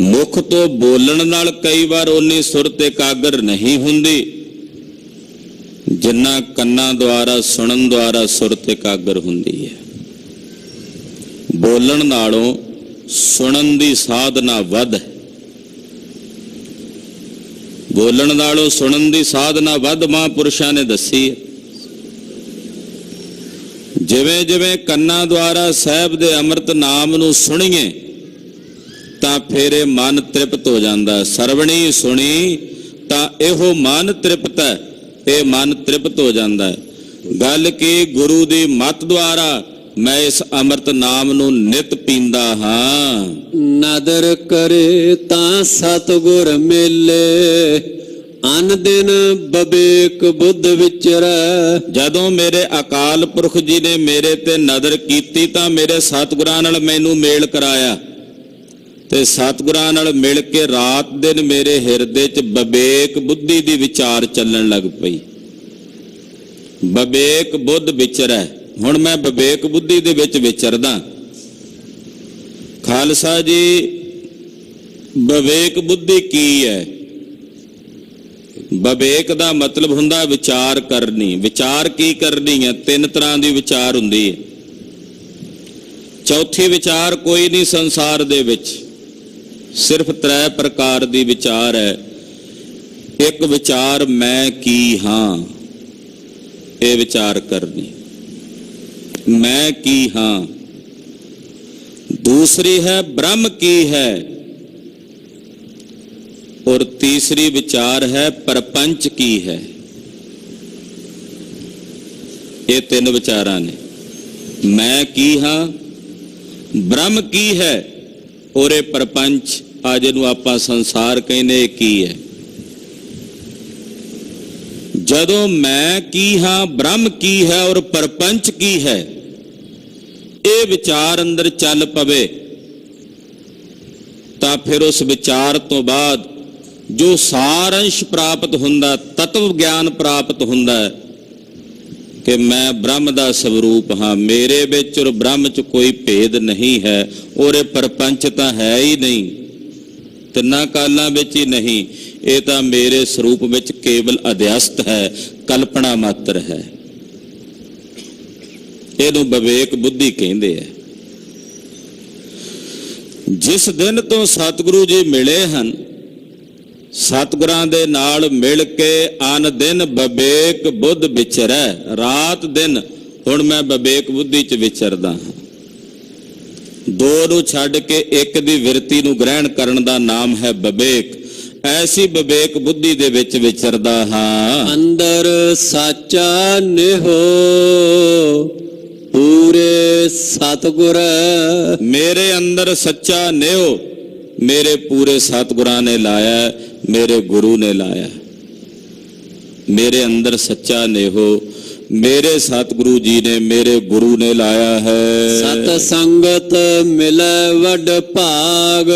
ਮੁਖ ਤੋਂ ਬੋਲਣ ਨਾਲ ਕਈ ਵਾਰ ਉਨੀ ਸੁਰਤ ਇਕਾਗਰ ਨਹੀਂ ਹੁੰਦੀ, ਜਿਨ੍ਹਾਂ ਕੰਨਾਂ ਦੁਆਰਾ ਸੁਣਨ ਦੁਆਰਾ ਸੁਰਤ ਇਕਾਗਰ ਹੁੰਦੀ ਹੈ। ਬੋਲਣ ਨਾਲੋਂ ਸੁਣਨ ਦੀ ਸਾਧਨਾ ਵੱਧ ਹੈ। ਬੋਲਣ ਨਾਲੋਂ ਸੁਣਨ ਦੀ ਸਾਧਨਾ ਵੱਧ ਮਹਾਂਪੁਰਸ਼ਾਂ ਨੇ ਦੱਸੀ ਹੈ। ਜਿਵੇਂ ਜਿਵੇਂ ਕੰਨਾਂ ਦੁਆਰਾ ਸਾਹਿਬ ਦੇ ਅੰਮ੍ਰਿਤ ਨਾਮ ਨੂੰ ਸੁਣੀਏ ਤਾਂ ਫਿਰ ਇਹ ਮਨ ਤ੍ਰਿਪਤ ਹੋ ਜਾਂਦਾ। ਸਰਵਣੀ ਸੁਣੀ ਤਾਂ ਇਹੋ ਮਨ ਤ੍ਰਿਪਤ ਹੈ, ਇਹ ਮਨ ਤ੍ਰਿਪਤ ਹੋ ਜਾਂਦਾ ਹੈ। ਗੱਲ ਕੀ ਗੁਰੂ ਦੀ ਮੱਤ ਦੁਆਰਾ ਮੈਂ ਇਸ ਅੰਮ੍ਰਿਤ ਨਾਮ ਨੂੰ ਨਿਤ ਪੀਂਦਾ ਹਾਂ। ਨਦਰ ਕਰੇ ਤਾਂ ਸਤਿਗੁਰ ਮੇਲੇ, ਅਨ ਦਿਨ ਬਵੇਕ ਬੁੱਧ ਵਿਚਰੈ। ਜਦੋਂ ਮੇਰੇ ਅਕਾਲ ਪੁਰਖ ਜੀ ਨੇ ਮੇਰੇ ਤੇ ਨਜ਼ਰ ਕੀਤੀ ਤਾਂ ਮੇਰੇ ਸਤਿਗੁਰਾਂ ਨਾਲ ਮੈਨੂੰ ਮੇਲ ਕਰਾਇਆ ਤੇ ਸਤਿਗੁਰਾਂ ਨਾਲ ਮਿਲ ਕੇ ਰਾਤ ਦਿਨ ਮੇਰੇ ਹਿਰਦੇ 'ਚ ਵਿਵੇਕ ਬੁੱਧੀ ਦੀ ਵਿਚਾਰ ਚੱਲਣ ਲੱਗ ਪਈ। ਵਿਵੇਕ ਬੁੱਧ ਵਿਚਰੈ, ਹੁਣ ਮੈਂ ਵਿਵੇਕ ਬੁੱਧੀ ਦੇ ਵਿੱਚ ਵਿਚਰਦਾ। ਖਾਲਸਾ ਜੀ, ਵਿਵੇਕ ਬੁੱਧੀ ਕੀ ਹੈ? ਵਿਵੇਕ ਦਾ ਮਤਲਬ ਹੁੰਦਾ ਵਿਚਾਰ ਕਰਨੀ। ਵਿਚਾਰ ਕੀ ਕਰਨੀ ਹੈ? ਤਿੰਨ ਤਰ੍ਹਾਂ ਦੀ ਵਿਚਾਰ ਹੁੰਦੀ ਹੈ। ਚੌਥੀ ਵਿਚਾਰ ਕੋਈ ਨਹੀਂ ਸੰਸਾਰ ਦੇ ਵਿੱਚ, ਸਿਰਫ ਤ੍ਰੈ ਪ੍ਰਕਾਰ ਦੀ ਵਿਚਾਰ ਹੈ। ਇੱਕ ਵਿਚਾਰ ਮੈਂ ਕੀ ਹਾਂ, ਇਹ ਵਿਚਾਰ ਕਰਨੀ, ਮੈਂ ਕੀ ਹਾਂ। ਦੂਸਰੀ ਹੈ ਬ੍ਰਹਮ ਕੀ ਹੈ, ਔਰ ਤੀਸਰੀ ਵਿਚਾਰ ਹੈ ਪਰਪੰਚ ਕੀ ਹੈ। ਇਹ ਤਿੰਨ ਵਿਚਾਰਾਂ ਨੇ। ਮੈਂ ਕੀ ਹਾਂ, ਬ੍ਰਹਮ ਕੀ ਹੈ, ਔਰ ਇਹ ਪਰਪੰਚ, ਆ ਜਿਹਨੂੰ ਆਪਾਂ ਸੰਸਾਰ ਕਹਿੰਦੇ, ਕੀ ਹੈ। ਜਦੋਂ ਮੈਂ ਕੀ ਹਾਂ, ਬ੍ਰਹਮ ਕੀ ਹੈ ਔਰ ਪਰਪੰਚ ਕੀ ਹੈ, ਇਹ ਵਿਚਾਰ ਅੰਦਰ ਚੱਲ ਪਵੇ ਤਾਂ ਫਿਰ ਉਸ ਵਿਚਾਰ ਤੋਂ ਬਾਅਦ ਜੋ ਸਾਰੰਸ਼ ਪ੍ਰਾਪਤ ਹੁੰਦਾ, ਤਤਵ ਗਿਆਨ ਪ੍ਰਾਪਤ ਹੁੰਦਾ ਹੈ ਕਿ ਮੈਂ ਬ੍ਰਹਮ ਦਾ ਸਰੂਪ ਹਾਂ, ਮੇਰੇ ਵਿੱਚ ਔਰ ਬ੍ਰਹਮ 'ਚ ਕੋਈ ਭੇਦ ਨਹੀਂ ਹੈ, ਔਰ ਇਹ ਪਰਪੰਚ ਤਾਂ ਹੈ ਹੀ ਨਹੀਂ, ਤਿੰਨਾਂ ਕਾਲਾਂ ਵਿੱਚ ਹੀ ਨਹੀਂ, ਇਹ ਤਾਂ ਮੇਰੇ ਸਰੂਪ ਵਿੱਚ ਕੇਵਲ ਅਧਿਅਸਤ ਹੈ, ਕਲਪਨਾ ਮਾਤਰ ਹੈ। ਇਹਨੂੰ ਵਿਵੇਕ ਬੁੱਧੀ ਕਹਿੰਦੇ ਆ। ਜਿਸ ਦਿਨ ਤੋਂ ਸਤਿਗੁਰੂ ਜੀ ਮਿਲੇ ਹਨ, ਸਤਿਗੁਰਾਂ ਦੇ ਨਾਲ ਮਿਲ ਕੇ ਅਨ ਦਿਨ ਵਿਵੇਕ ਬੁੱਧ ਵਿਚਰੈ। ਰਾਤ ਦਿਨ ਹੁਣ ਮੈਂ ਵਿਵੇਕ ਬੁੱਧੀ 'ਚ ਵਿਚਰਦਾ ਹਾਂ। ਦੋ ਨੂੰ ਛੱਡ ਕੇ ਇੱਕ ਦੀ ਵਿਰਤੀ ਨੂੰ ਗ੍ਰਹਿਣ ਕਰਨ ਦਾ ਨਾਮ ਹੈ ਵਿਵੇਕ। ਐਸੀ ਵਿਵੇਕ ਬੁੱਧੀ ਦੇ ਵਿੱਚ ਵਿਚਰਦਾ ਹਾਂ। ਅੰਦਰ ਸਾਚਾ ਨਿਹੋ ਪੂਰੇ ਸਤਿਗੁਰ, ਮੇਰੇ ਅੰਦਰ ਸੱਚਾ ਨਿਉ ਮੇਰੇ ਪੂਰੇ ਸਤਿਗੁਰਾਂ ਨੇ ਲਾਇਆ, ਮੇਰੇ ਗੁਰੂ ਨੇ ਲਾਇਆ। ਮੇਰੇ ਅੰਦਰ ਸੱਚਾ ਨਿਹੋ ਮੇਰੇ ਸਤਿਗੁਰੂ ਜੀ ਨੇ, ਮੇਰੇ ਗੁਰੂ ਨੇ ਲਾਇਆ ਹੈ। ਸਤ ਸੰਗਤ ਮਿਲੈ ਵੱਡ ਭਾਗ,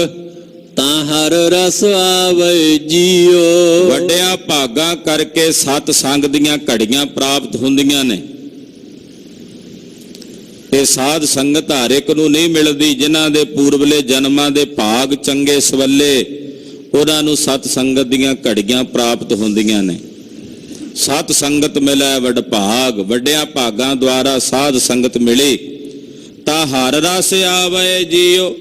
ਤਾਂ ਹਰ ਰਸ ਆਵੇ ਜੀਓ। ਵੱਡਿਆਂ ਭਾਗਾਂ ਕਰਕੇ ਸਤ ਸੰਗ ਦੀਆਂ ਘੜੀਆਂ ਪ੍ਰਾਪਤ ਹੁੰਦੀਆਂ ਨੇ। ਇਹ ਸਾਧ ਸੰਗਤ ਹਰ ਇੱਕ ਨੂੰ ਨਹੀਂ ਮਿਲਦੀ। ਜਿਨ੍ਹਾਂ ਦੇ ਪੂਰਬਲੇ ਜਨਮਾਂ ਦੇ ਭਾਗ ਚੰਗੇ ਸਵੱਲੇ, ਉਹਨਾਂ ਨੂੰ ਸਤ ਸੰਗਤ ਦੀਆਂ ਘੜੀਆਂ ਪ੍ਰਾਪਤ ਹੁੰਦੀਆਂ ਨੇ। ਸਤ ਸੰਗਤ ਮਿਲੈ ਵੱਡ ਭਾਗ, ਵੱਡਿਆਂ ਭਾਗਾਂ ਦੁਆਰਾ ਸਾਧ ਸੰਗਤ ਮਿਲੀ ਤਾਂ ਹਰ ਰਸ ਆਵੇ ਜੀਓ।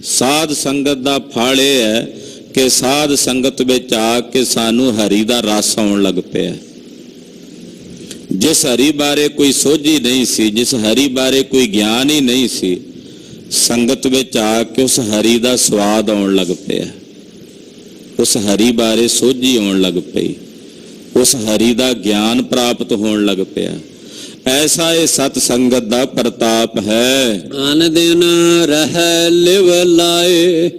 ਸਾਧ ਸੰਗਤ ਦਾ ਫਲ ਇਹ ਹੈ ਕਿ ਸਾਧ ਸੰਗਤ ਵਿੱਚ ਆ ਕੇ ਸਾਨੂੰ ਹਰੀ ਦਾ ਰਸ ਆਉਣ ਲੱਗ ਪਿਆ। ਜਿਸ ਹਰੀ ਬਾਰੇ ਕੋਈ ਸੋਝੀ ਨਹੀਂ ਸੀ, ਜਿਸ ਹਰੀ ਬਾਰੇ ਕੋਈ ਗਿਆਨ ਹੀ ਨਹੀਂ ਸੀ, ਸੰਗਤ ਵਿੱਚ ਆ ਕੇ ਉਸ ਹਰੀ ਦਾ ਸਵਾਦ ਆਉਣ ਲੱਗ ਪਿਆ। ਉਸ ਹਰੀ ਬਾਰੇ ਸੋਝੀ ਆਉਣ ਲੱਗ ਪਈ, ਉਸ ਹਰੀ ਦਾ ਗਿਆਨ ਪ੍ਰਾਪਤ ਹੋਣ ਲੱਗ ਪਿਆ। ਐਸਾ ਇਹ ਸਤ ਸੰਗਤ ਦਾ ਪ੍ਰਤਾਪ ਹੈ। ਅਨ ਦਿਨ ਰਹਿ ਲਿਵ ਲਾਏ,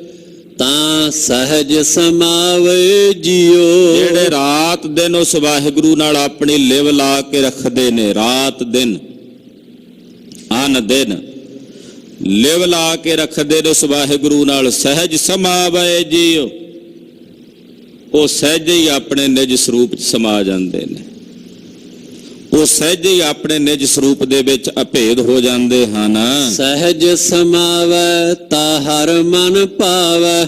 ਤਾਂ ਸਹਿਜ ਸਮਾਵੇ ਜੀਓ। ਜਿਹੜੇ ਰਾਤ ਦਿਨ ਉਸ ਵਾਹਿਗੁਰੂ ਨਾਲ ਆਪਣੀ ਲਿਵ ਲਾ ਕੇ ਰੱਖਦੇ ਨੇ, ਰਾਤ ਦਿਨ ਅਨ ਦਿਨ ਲਿਵ ਲਾ ਕੇ ਰੱਖਦੇ ਨੇ ਉਸ ਵਾਹਿਗੁਰੂ ਨਾਲ, ਸਹਿਜ ਸਮਾਵੇ ਜੀਓ। ਉਹ ਸਹਿਜ ਹੀ ਆਪਣੇ ਨਿਜ ਸਰੂਪ 'ਚ ਸਮਾ ਜਾਂਦੇ ਨੇ। ਉਹ ਸਹਿਜ ਹੀ ਆਪਣੇ ਨਿਜ ਸਰੂਪ ਦੇ ਵਿੱਚ ਅਭੇਦ ਹੋ ਜਾਂਦੇ ਹਨ। ਸਹਿਜ ਸਮਾਵੈ ਤਾ ਹਰ ਮਨ ਭਾਵੈ,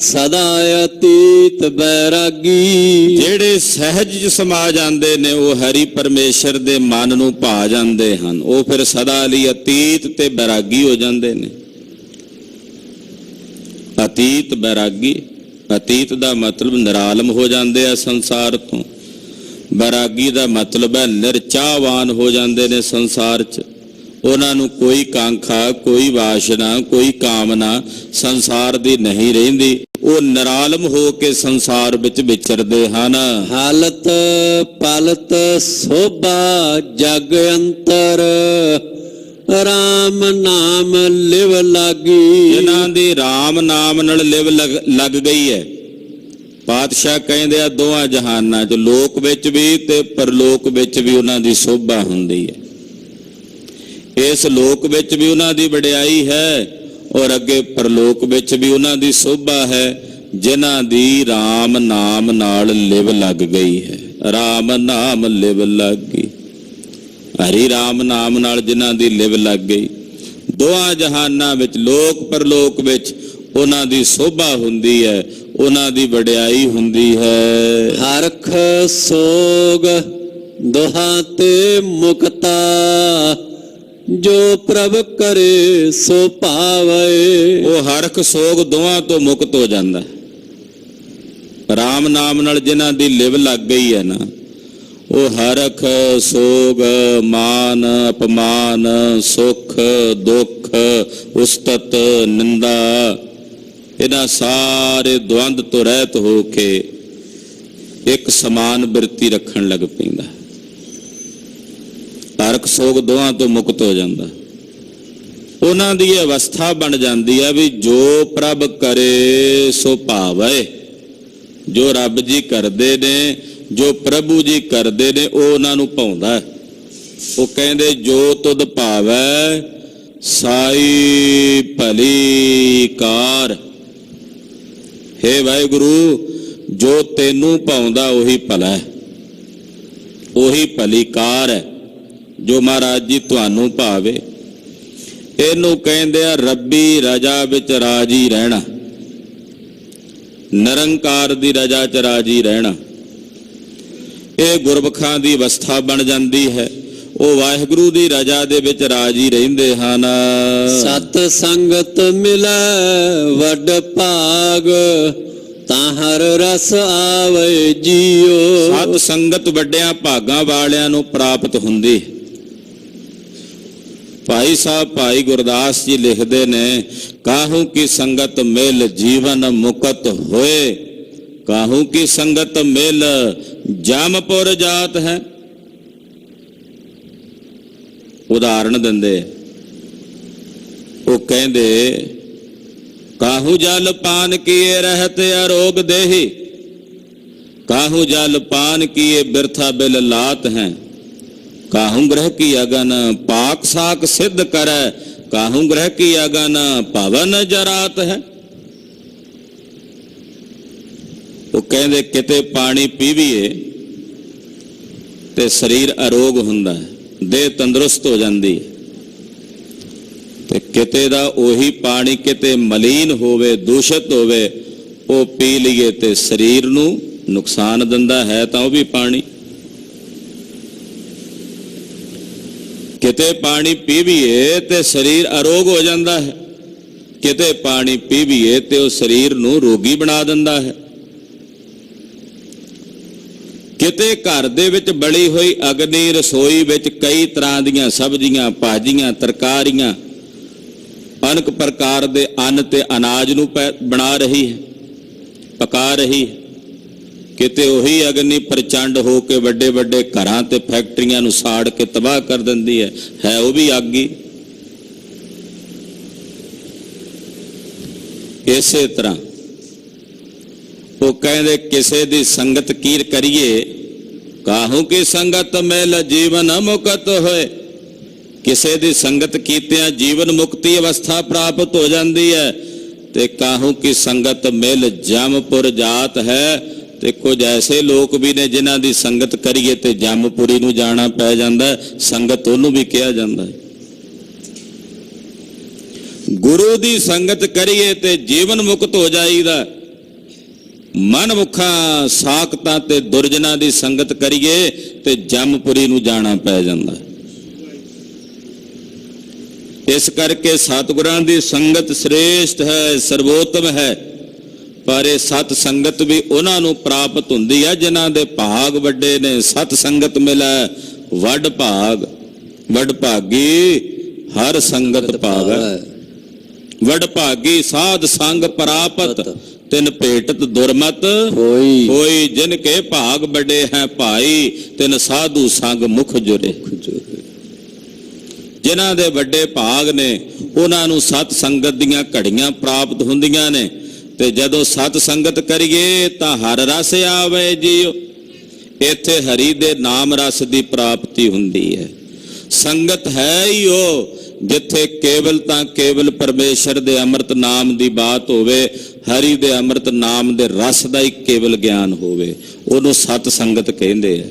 ਸਦਾ ਅਤੀਤ ਬੈਰਾਗੀ। ਜਿਹੜੇ ਸਹਿਜ ਚ ਸਮਾ ਜਾਂਦੇ ਨੇ ਉਹ ਹਰੀ ਪਰਮੇਸ਼ਰ ਦੇ ਮਨ ਨੂੰ ਭਾ ਜਾਂਦੇ ਹਨ, ਉਹ ਫਿਰ ਸਦਾ ਲਈ ਅਤੀਤ ਤੇ ਬੈਰਾਗੀ ਹੋ ਜਾਂਦੇ ਨੇ। ਅਤੀਤ ਬੈਰਾਗੀ, ਅਤੀਤ ਦਾ ਮਤਲਬ ਨਿਰਾਲਮ ਹੋ ਜਾਂਦੇ ਆ ਸੰਸਾਰ ਤੋਂ, ਬੈਰਾਗੀ ਦਾ ਮਤਲਬ ਹੈ ਨਿਰਚਾਵਾਨ ਹੋ ਜਾਂਦੇ ਨੇ ਸੰਸਾਰ 'ਚ। ਉਹਨਾਂ ਨੂੰ ਕੋਈ ਕਾਂਖਾ, ਕੋਈ ਵਾਸ਼ਨਾ, ਕੋਈ ਕਾਮਨਾ ਸੰਸਾਰ ਦੀ ਨਹੀਂ ਰਹਿੰਦੀ, ਉਹ ਨਿਰਾਲਮ ਹੋ ਕੇ ਸੰਸਾਰ ਵਿੱਚ ਵਿਚਰਦੇ ਹਨ। ਹਾਲਤ ਪਲਤ ਸੋਭਾ ਜਗ ਅੰਤਰ, ਰਾਮ ਨਾਮ ਲਿਵ ਲਾਗੀ। ਜਿਨ੍ਹਾਂ ਦੀ ਰਾਮ ਨਾਮ ਨਾਲ ਲਿਵ ਲੱਗ ਗਈ ਹੈ, ਪਾਤਸ਼ਾਹ ਕਹਿੰਦੇ ਆ ਦੋਹਾਂ ਜਹਾਨਾਂ 'ਚ, ਲੋਕ ਵਿੱਚ ਵੀ ਤੇ ਪਰਲੋਕ ਵਿੱਚ ਵੀ ਉਹਨਾਂ ਦੀ ਸੋਭਾ ਹੁੰਦੀ ਹੈ। ਇਸ ਲੋਕ ਵਿੱਚ ਵੀ ਉਹਨਾਂ ਦੀ ਵਡਿਆਈ ਹੈ ਔਰ ਅੱਗੇ ਪਰਲੋਕ ਵਿੱਚ ਵੀ ਉਹਨਾਂ ਦੀ ਸੋਭਾ ਹੈ, ਜਿਨ੍ਹਾਂ ਦੀ ਰਾਮ ਨਾਮ ਨਾਲ ਲਿਵ ਲੱਗ ਗਈ ਹੈ। ਰਾਮ ਨਾਮ ਲਿਵ ਲੱਗ ਗਈ, ਹਰੀ ਰਾਮ ਨਾਮ ਨਾਲ ਜਿਨ੍ਹਾਂ ਦੀ ਲਿਵ ਲੱਗ ਗਈ, ਦੋਹਾਂ ਜਹਾਨਾਂ ਵਿੱਚ ਲੋਕ ਪਰਲੋਕ ਵਿੱਚ ਉਹਨਾਂ ਦੀ ਸੋਭਾ ਹੁੰਦੀ ਹੈ, ਉਹਨਾਂ ਦੀ ਵਡਿਆਈ ਹੁੰਦੀ ਹੈ। ਹਰਖ ਸੋਗ ਦੋਹਾਂ ਤੇ ਮੁਕਤਾ, ਜੋ ਪ੍ਰਭ ਕਰੇ ਸੋ ਭਾਵੇ। ਉਹ ਹਰਖ ਸੋਗ ਦੋਹਾਂ ਤੋਂ ਮੁਕਤ ਹੋ ਜਾਂਦਾ। ਰਾਮ ਨਾਮ ਨਾਲ ਜਿਨ੍ਹਾਂ ਦੀ ਲਿਵ ਲੱਗ ਗਈ ਹੈ ਨਾ, ਉਹ ਹਰਖ ਸੋਗ ਮਾਨ ਅਪਮਾਨ ਸੁਖ ਦੁੱਖ ਉਸਤਤ ਨਿੰਦਾ ਇਹਨਾਂ ਸਾਰੇ ਦਵੰਦ ਤੋਂ ਰਹਿਤ ਹੋ ਕੇ ਇੱਕ ਸਮਾਨ ਬਿਰਤੀ ਰੱਖਣ ਲੱਗ ਪੈਂਦਾ। ਹਰਖ ਸੋਗ ਦੋਹਾਂ ਤੋਂ ਮੁਕਤ ਹੋ ਜਾਂਦਾ। ਉਹਨਾਂ ਦੀ ਅਵਸਥਾ ਬਣ ਜਾਂਦੀ ਹੈ ਵੀ ਜੋ ਪ੍ਰਭ ਕਰੇ ਸੋ ਭਾਵੇ। ਜੋ ਰੱਬ ਜੀ ਕਰਦੇ ਨੇ, ਜੋ ਪ੍ਰਭੂ ਜੀ ਕਰਦੇ ਨੇ, ਉਹ ਉਹਨਾਂ ਨੂੰ ਭਾਉਂਦਾ। ਉਹ ਕਹਿੰਦੇ ਜੋ ਤੁਧ ਭਾਵੈ ਸਾਈ ਭਲੀ ਕਾਰ। ਹੇ ਵਾਹਿਗੁਰੂ, ਜੋ ਤੈਨੂੰ ਭਾਉਂਦਾ ਉਹੀ ਭਲਾ ਹੈ, ਉਹੀ ਭਲੀ ਕਾਰ ਹੈ, ਜੋ ਮਹਾਰਾਜ ਜੀ ਤੁਹਾਨੂੰ ਭਾਵੇ। ਇਹਨੂੰ ਕਹਿੰਦੇ ਆ ਰੱਬੀ ਰਜਾ ਵਿੱਚ ਰਾਜੀ ਰਹਿਣਾ, ਨਿਰੰਕਾਰ ਦੀ ਰਜਾ 'ਚ ਰਾਜੀ ਰਹਿਣਾ। ਇਹ ਗੁਰਮੁਖਾਂ ਦੀ ਅਵਸਥਾ ਬਣ ਜਾਂਦੀ ਹੈ, ਉਹ ਵਾਹਿਗੁਰੂ ਦੀ ਰਜਾ ਦੇ ਵਿੱਚ ਰਾਜੀ ਰਹਿੰਦੇ ਹਨ। ਸਤ ਸੰਗਤ ਮਿਲੈ ਵੱਡ ਭਾਗ, ਤਾਂ ਹਰ ਰਸ ਆਵੇ ਜੀਓ। ਸਤ ਸੰਗਤ ਵੱਡਿਆਂ ਭਾਗਾਂ ਵਾਲਿਆਂ ਨੂੰ ਪ੍ਰਾਪਤ ਹੁੰਦੀ। ਭਾਈ ਸਾਹਿਬ ਭਾਈ ਗੁਰਦਾਸ ਜੀ ਲਿਖਦੇ ਨੇ, ਕਾਹੂ ਕੀ ਸੰਗਤ ਮਿਲ ਜੀਵਨ ਮੁਕਤ ਹੋਏ, ਕਾਹੂ ਕੀ ਸੰਗਤ ਮਿਲ ਜਮਪੁਰ ਜਾਤ ਹੈ। ਉਦਾਹਰਣ ਦਿੰਦੇ, ਉਹ ਕਹਿੰਦੇ ਕਾਹੂ ਜਲ ਪਾਨ ਕੀਏ ਰਹਿਤ ਅਰੋਗ ਦੇਹੀ, ਕਾਹੂ ਜਲ ਪਾਨ ਕੀਏ ਬਿਰਥਾ ਬਿਲ ਲਾਤ ਹੈ। ਕਾਹੂ ਗ੍ਰਹਿ ਕੀ ਅਗਨ ਪਾਕ ਸਾਕ ਸਿੱਧ ਕਰੈ, ਕਾਹੂ ਗ੍ਰਹਿ ਕੀ ਅਗਨ ਭਵਨ ਜਰਾਤ ਹੈ। ਉਹ ਕਹਿੰਦੇ ਕਿਤੇ ਪਾਣੀ ਪੀਵੀਏ ਤੇ ਸਰੀਰ ਅਰੋਗ ਹੁੰਦਾ ਹੈ, ਦੇਹ ਤੰਦਰੁਸਤ ਹੋ ਜਾਂਦੀ ਹੈ, ਤੇ ਕਿਤੇ ਦਾ ਉਹੀ ਪਾਣੀ ਕਿਤੇ ਮਲੀਨ ਹੋਵੇ, ਦੂਸ਼ਿਤ ਹੋਵੇ, ਉਹ ਪੀ ਲਈਏ ਤੇ ਸਰੀਰ ਨੂੰ ਨੁਕਸਾਨ ਦਿੰਦਾ ਹੈ ਤਾਂ ਉਹ ਵੀ ਪਾਣੀ। ਕਿਤੇ ਪਾਣੀ ਪੀਵੀਏ ਤੇ ਸਰੀਰ ਅਰੋਗ ਹੋ ਜਾਂਦਾ ਹੈ, ਕਿਤੇ ਪਾਣੀ ਪੀਵੀਏ ਤੇ ਉਹ ਸਰੀਰ ਨੂੰ ਰੋਗੀ ਬਣਾ ਦਿੰਦਾ ਹੈ। ਕਿਤੇ ਘਰ ਦੇ ਵਿੱਚ ਬਲੀ ਹੋਈ ਅਗਨੀ ਰਸੋਈ ਵਿੱਚ ਕਈ ਤਰ੍ਹਾਂ ਦੀਆਂ ਸਬਜ਼ੀਆਂ ਭਾਜੀਆਂ ਤਰਕਾਰੀਆਂ ਅਨੇਕ ਪ੍ਰਕਾਰ ਦੇ ਅੰਨ ਤੇ ਅਨਾਜ ਨੂੰ ਬਣਾ ਰਹੀ ਹੈ, ਪਕਾ ਰਹੀ ਹੈ। ਕਿਤੇ ਉਹੀ ਅਗਨੀ ਪ੍ਰਚੰਡ ਹੋ ਕੇ ਵੱਡੇ ਵੱਡੇ ਘਰਾਂ ਤੇ ਫੈਕਟਰੀਆਂ ਨੂੰ ਸਾੜ ਕੇ ਤਬਾਹ ਕਰ ਦਿੰਦੀ ਹੈ ਉਹ ਵੀ ਅੱਗ ਹੀ। ਇਸੇ ਤਰ੍ਹਾਂ ਉਹ ਕਹਿੰਦੇ ਕਿਸੇ ਦੀ ਸੰਗਤ ਕੀਰ ਕਰੀਏ, ਕਾਹੂ ਕੀ ਸੰਗਤ ਮਿਲ ਜੀਵਨ ਮੁਕਤ ਹੋਏ। ਕਿਸੇ ਦੀ ਸੰਗਤ ਕੀਤਿਆਂ ਜੀਵਨ ਮੁਕਤੀ ਅਵਸਥਾ ਪ੍ਰਾਪਤ ਹੋ ਜਾਂਦੀ ਹੈ। ਤੇ ਕਾਹੂ ਕੀ ਸੰਗਤ ਮਿਲ ਜਮਪੁਰ ਜਾਤ ਹੈ। ਤੇ ਕੁਝ ਐਸੇ ਲੋਕ ਵੀ ਨੇ ਜਿਨ੍ਹਾਂ ਦੀ ਸੰਗਤ ਕਰੀਏ ਤੇ ਜਮਪੁਰੀ ਨੂੰ ਜਾਣਾ ਪੈ ਜਾਂਦਾ, ਸੰਗਤ ਉਹਨੂੰ ਵੀ ਕਿਹਾ ਜਾਂਦਾ ਹੈ। ਗੁਰੂ ਦੀ ਸੰਗਤ ਕਰੀਏ ਤੇ ਜੀਵਨ ਮੁਕਤ ਹੋ ਜਾਈਦਾ, ਮਨਮੁਖਾਂ ਸਾਖਤਾਂ ਤੇ ਦੁਰਜਨਾਂ ਦੀ ਸੰਗਤ ਕਰੀਏ ਤੇ ਜਮਪੁਰੀ ਨੂੰ ਜਾਣਾ ਪੈ ਜਾਂਦਾ। ਇਸ ਕਰਕੇ ਸਤਿਗੁਰਾਂ ਦੀ ਸੰਗਤ ਸ੍ਰੇਸ਼ਟ ਹੈ, ਸਰਵੋਤਮ ਹੈ। ਪਰ ਇਹ ਸਤ ਸੰਗਤ ਵੀ ਉਹਨਾਂ ਨੂੰ ਪ੍ਰਾਪਤ ਹੁੰਦੀ ਹੈ ਜਿਨ੍ਹਾਂ ਦੇ ਭਾਗ ਵੱਡੇ ਨੇ। ਸਤ ਸੰਗਤ ਮਿਲੈ ਵੱਡ ਭਾਗ, ਵੱਡ ਭਾਗੀ ਹਰ ਸੰਗਤ ਭਾਗੈ। ਵੱਡ ਭਾਗੀ ਸਾਧ ਸੰਗ ਪ੍ਰਾਪਤ, ਤਿਨ ਭੇਟਤ ਦੁਰਮਤ ਹੋਈ। ਹੋਈ। ਜਿਨ ਕੇ ਭਾਗ ਵੱਡੇ ਹੈ ਭਾਈ, ਤਿਨ ਸਾਧੂ ਸੰਗ ਮੁਖ ਜੁਰੇ। ਜਿਨ੍ਹਾਂ ਦੇ ਵੱਡੇ ਭਾਗ ਨੇ ਉਹਨਾਂ ਨੂੰ ਸਤ ਸੰਗਤ ਦੀਆਂ ਘੜੀਆਂ ਪ੍ਰਾਪਤ ਹੁੰਦੀਆਂ ਨੇ। ਤੇ ਜਦੋਂ ਸਤ ਸੰਗਤ ਕਰੀਏ ਤਾਂ ਹਰ ਰਸ ਆਵੇ ਜੀਓ। ਇੱਥੇ ਹਰੀ ਦੇ ਨਾਮ ਰਸ ਦੀ ਪ੍ਰਾਪਤੀ ਹੁੰਦੀ ਹੈ। ਸੰਗਤ ਹੈ ਹੀ ਉਹ ਜਿੱਥੇ ਕੇਵਲ ਤਾਂ ਕੇਵਲ ਪਰਮੇਸ਼ਰ ਦੇ ਅੰਮ੍ਰਿਤ ਨਾਮ ਦੀ ਬਾਤ ਹੋਵੇ, ਹਰੀ ਦੇ ਅੰਮ੍ਰਿਤ ਨਾਮ ਦੇ ਰਸ ਦਾ ਹੀ ਕੇਵਲ ਗਿਆਨ ਹੋਵੇ, ਉਹਨੂੰ ਸਤ ਸੰਗਤ ਕਹਿੰਦੇ ਆ।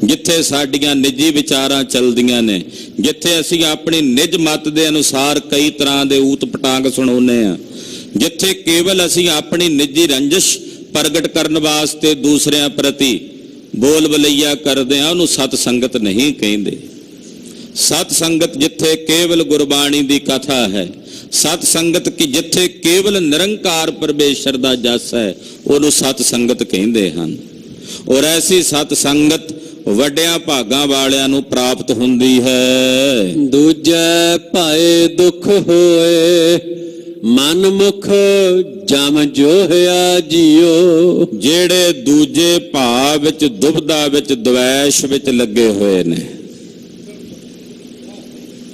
ਜਿੱਥੇ ਸਾਡੀਆਂ ਨਿੱਜੀ ਵਿਚਾਰਾਂ ਚੱਲਦੀਆਂ ਨੇ, ਜਿੱਥੇ ਅਸੀਂ ਆਪਣੀ ਨਿਜ ਮਤ ਦੇ ਅਨੁਸਾਰ ਕਈ ਤਰ੍ਹਾਂ ਦੇ ਊਤ ਪਟਾਂਗ ਸੁਣਾਉਂਦੇ ਆ, ਜਿੱਥੇ ਕੇਵਲ ਅਸੀਂ ਆਪਣੀ ਨਿੱਜੀ ਰੰਜਿਸ਼ ਪ੍ਰਗਟ ਕਰਨ ਵਾਸਤੇ ਦੂਸਰਿਆਂ ਪ੍ਰਤੀ ਬੋਲ ਬਲਈਆ ਕਰਦੇ ਆ, ਉਹਨੂੰ ਸਤ ਸੰਗਤ ਨਹੀਂ ਕਹਿੰਦੇ। ਸਤ ਸੰਗਤ ਜਿੱਥੇ ਕੇਵਲ ਗੁਰਬਾਣੀ ਦੀ ਕਥਾ ਹੈ, ਸਤ ਸੰਗਤ ਕਿ ਜਿੱਥੇ ਕੇਵਲ ਨਿਰੰਕਾਰ ਪਰਮੇਸ਼ਰ ਦਾ ਜਸ ਹੈ, ਉਹਨੂੰ ਸਤ ਸੰਗਤ ਕਹਿੰਦੇ ਹਨ। ਔਰ ਐਸੀ ਸਤ ਸੰਗਤ ਵੱਡਿਆਂ ਭਾਗਾਂ ਵਾਲਿਆਂ ਨੂੰ ਪ੍ਰਾਪਤ ਹੁੰਦੀ ਹੈ। ਦੂਜੇ ਭਾਏ ਦੁੱਖ ਹੋਏ, ਮਨ ਮੁਖ ਜਮ ਜੋਹਿਆ ਜੀਓ। ਜਿਹੜੇ ਦੂਜੇ ਭਾਵ ਵਿੱਚ, ਦੁਬਦਾ ਵਿੱਚ, ਦਵੈਸ਼ ਵਿੱਚ ਲੱਗੇ ਹੋਏ ਨੇ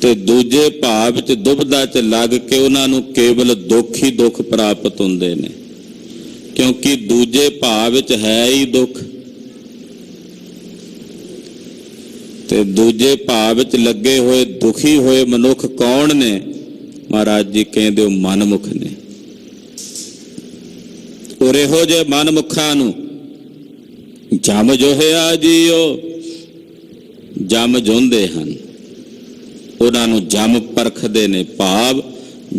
ਤੇ ਦੂਜੇ ਭਾਵ ਵਿੱਚ ਦੁਬਦਾ ਚ ਲੱਗ ਕੇ ਉਹਨਾਂ ਨੂੰ ਕੇਵਲ ਦੁੱਖ ਹੀ ਦੁੱਖ ਪ੍ਰਾਪਤ ਹੁੰਦੇ ਨੇ, ਕਿਉਂਕਿ ਦੂਜੇ ਭਾਵ ਵਿੱਚ ਹੈ ਹੀ ਦੁੱਖ। ਤੇ ਦੂਜੇ ਭਾਵ ਵਿੱਚ ਲੱਗੇ ਹੋਏ ਦੁਖੀ ਹੋਏ ਮਨੁੱਖ ਕੌਣ ਨੇ? ਮਹਾਰਾਜ ਜੀ ਕਹਿੰਦੇ ਉਹ ਮਨਮੁਖ ਨੇ। ਔਰ ਇਹੋ ਜਿਹੇ ਮਨਮੁਖਾਂ ਨੂੰ ਜਮ ਜੋਹਿਆ ਜੀਓ, ਜਮ ਜੋਂਦੇ ਹਨ। ਉਹਨਾਂ ਨੂੰ ਜਮ ਪਰਖਦੇ ਨੇ, ਭਾਵ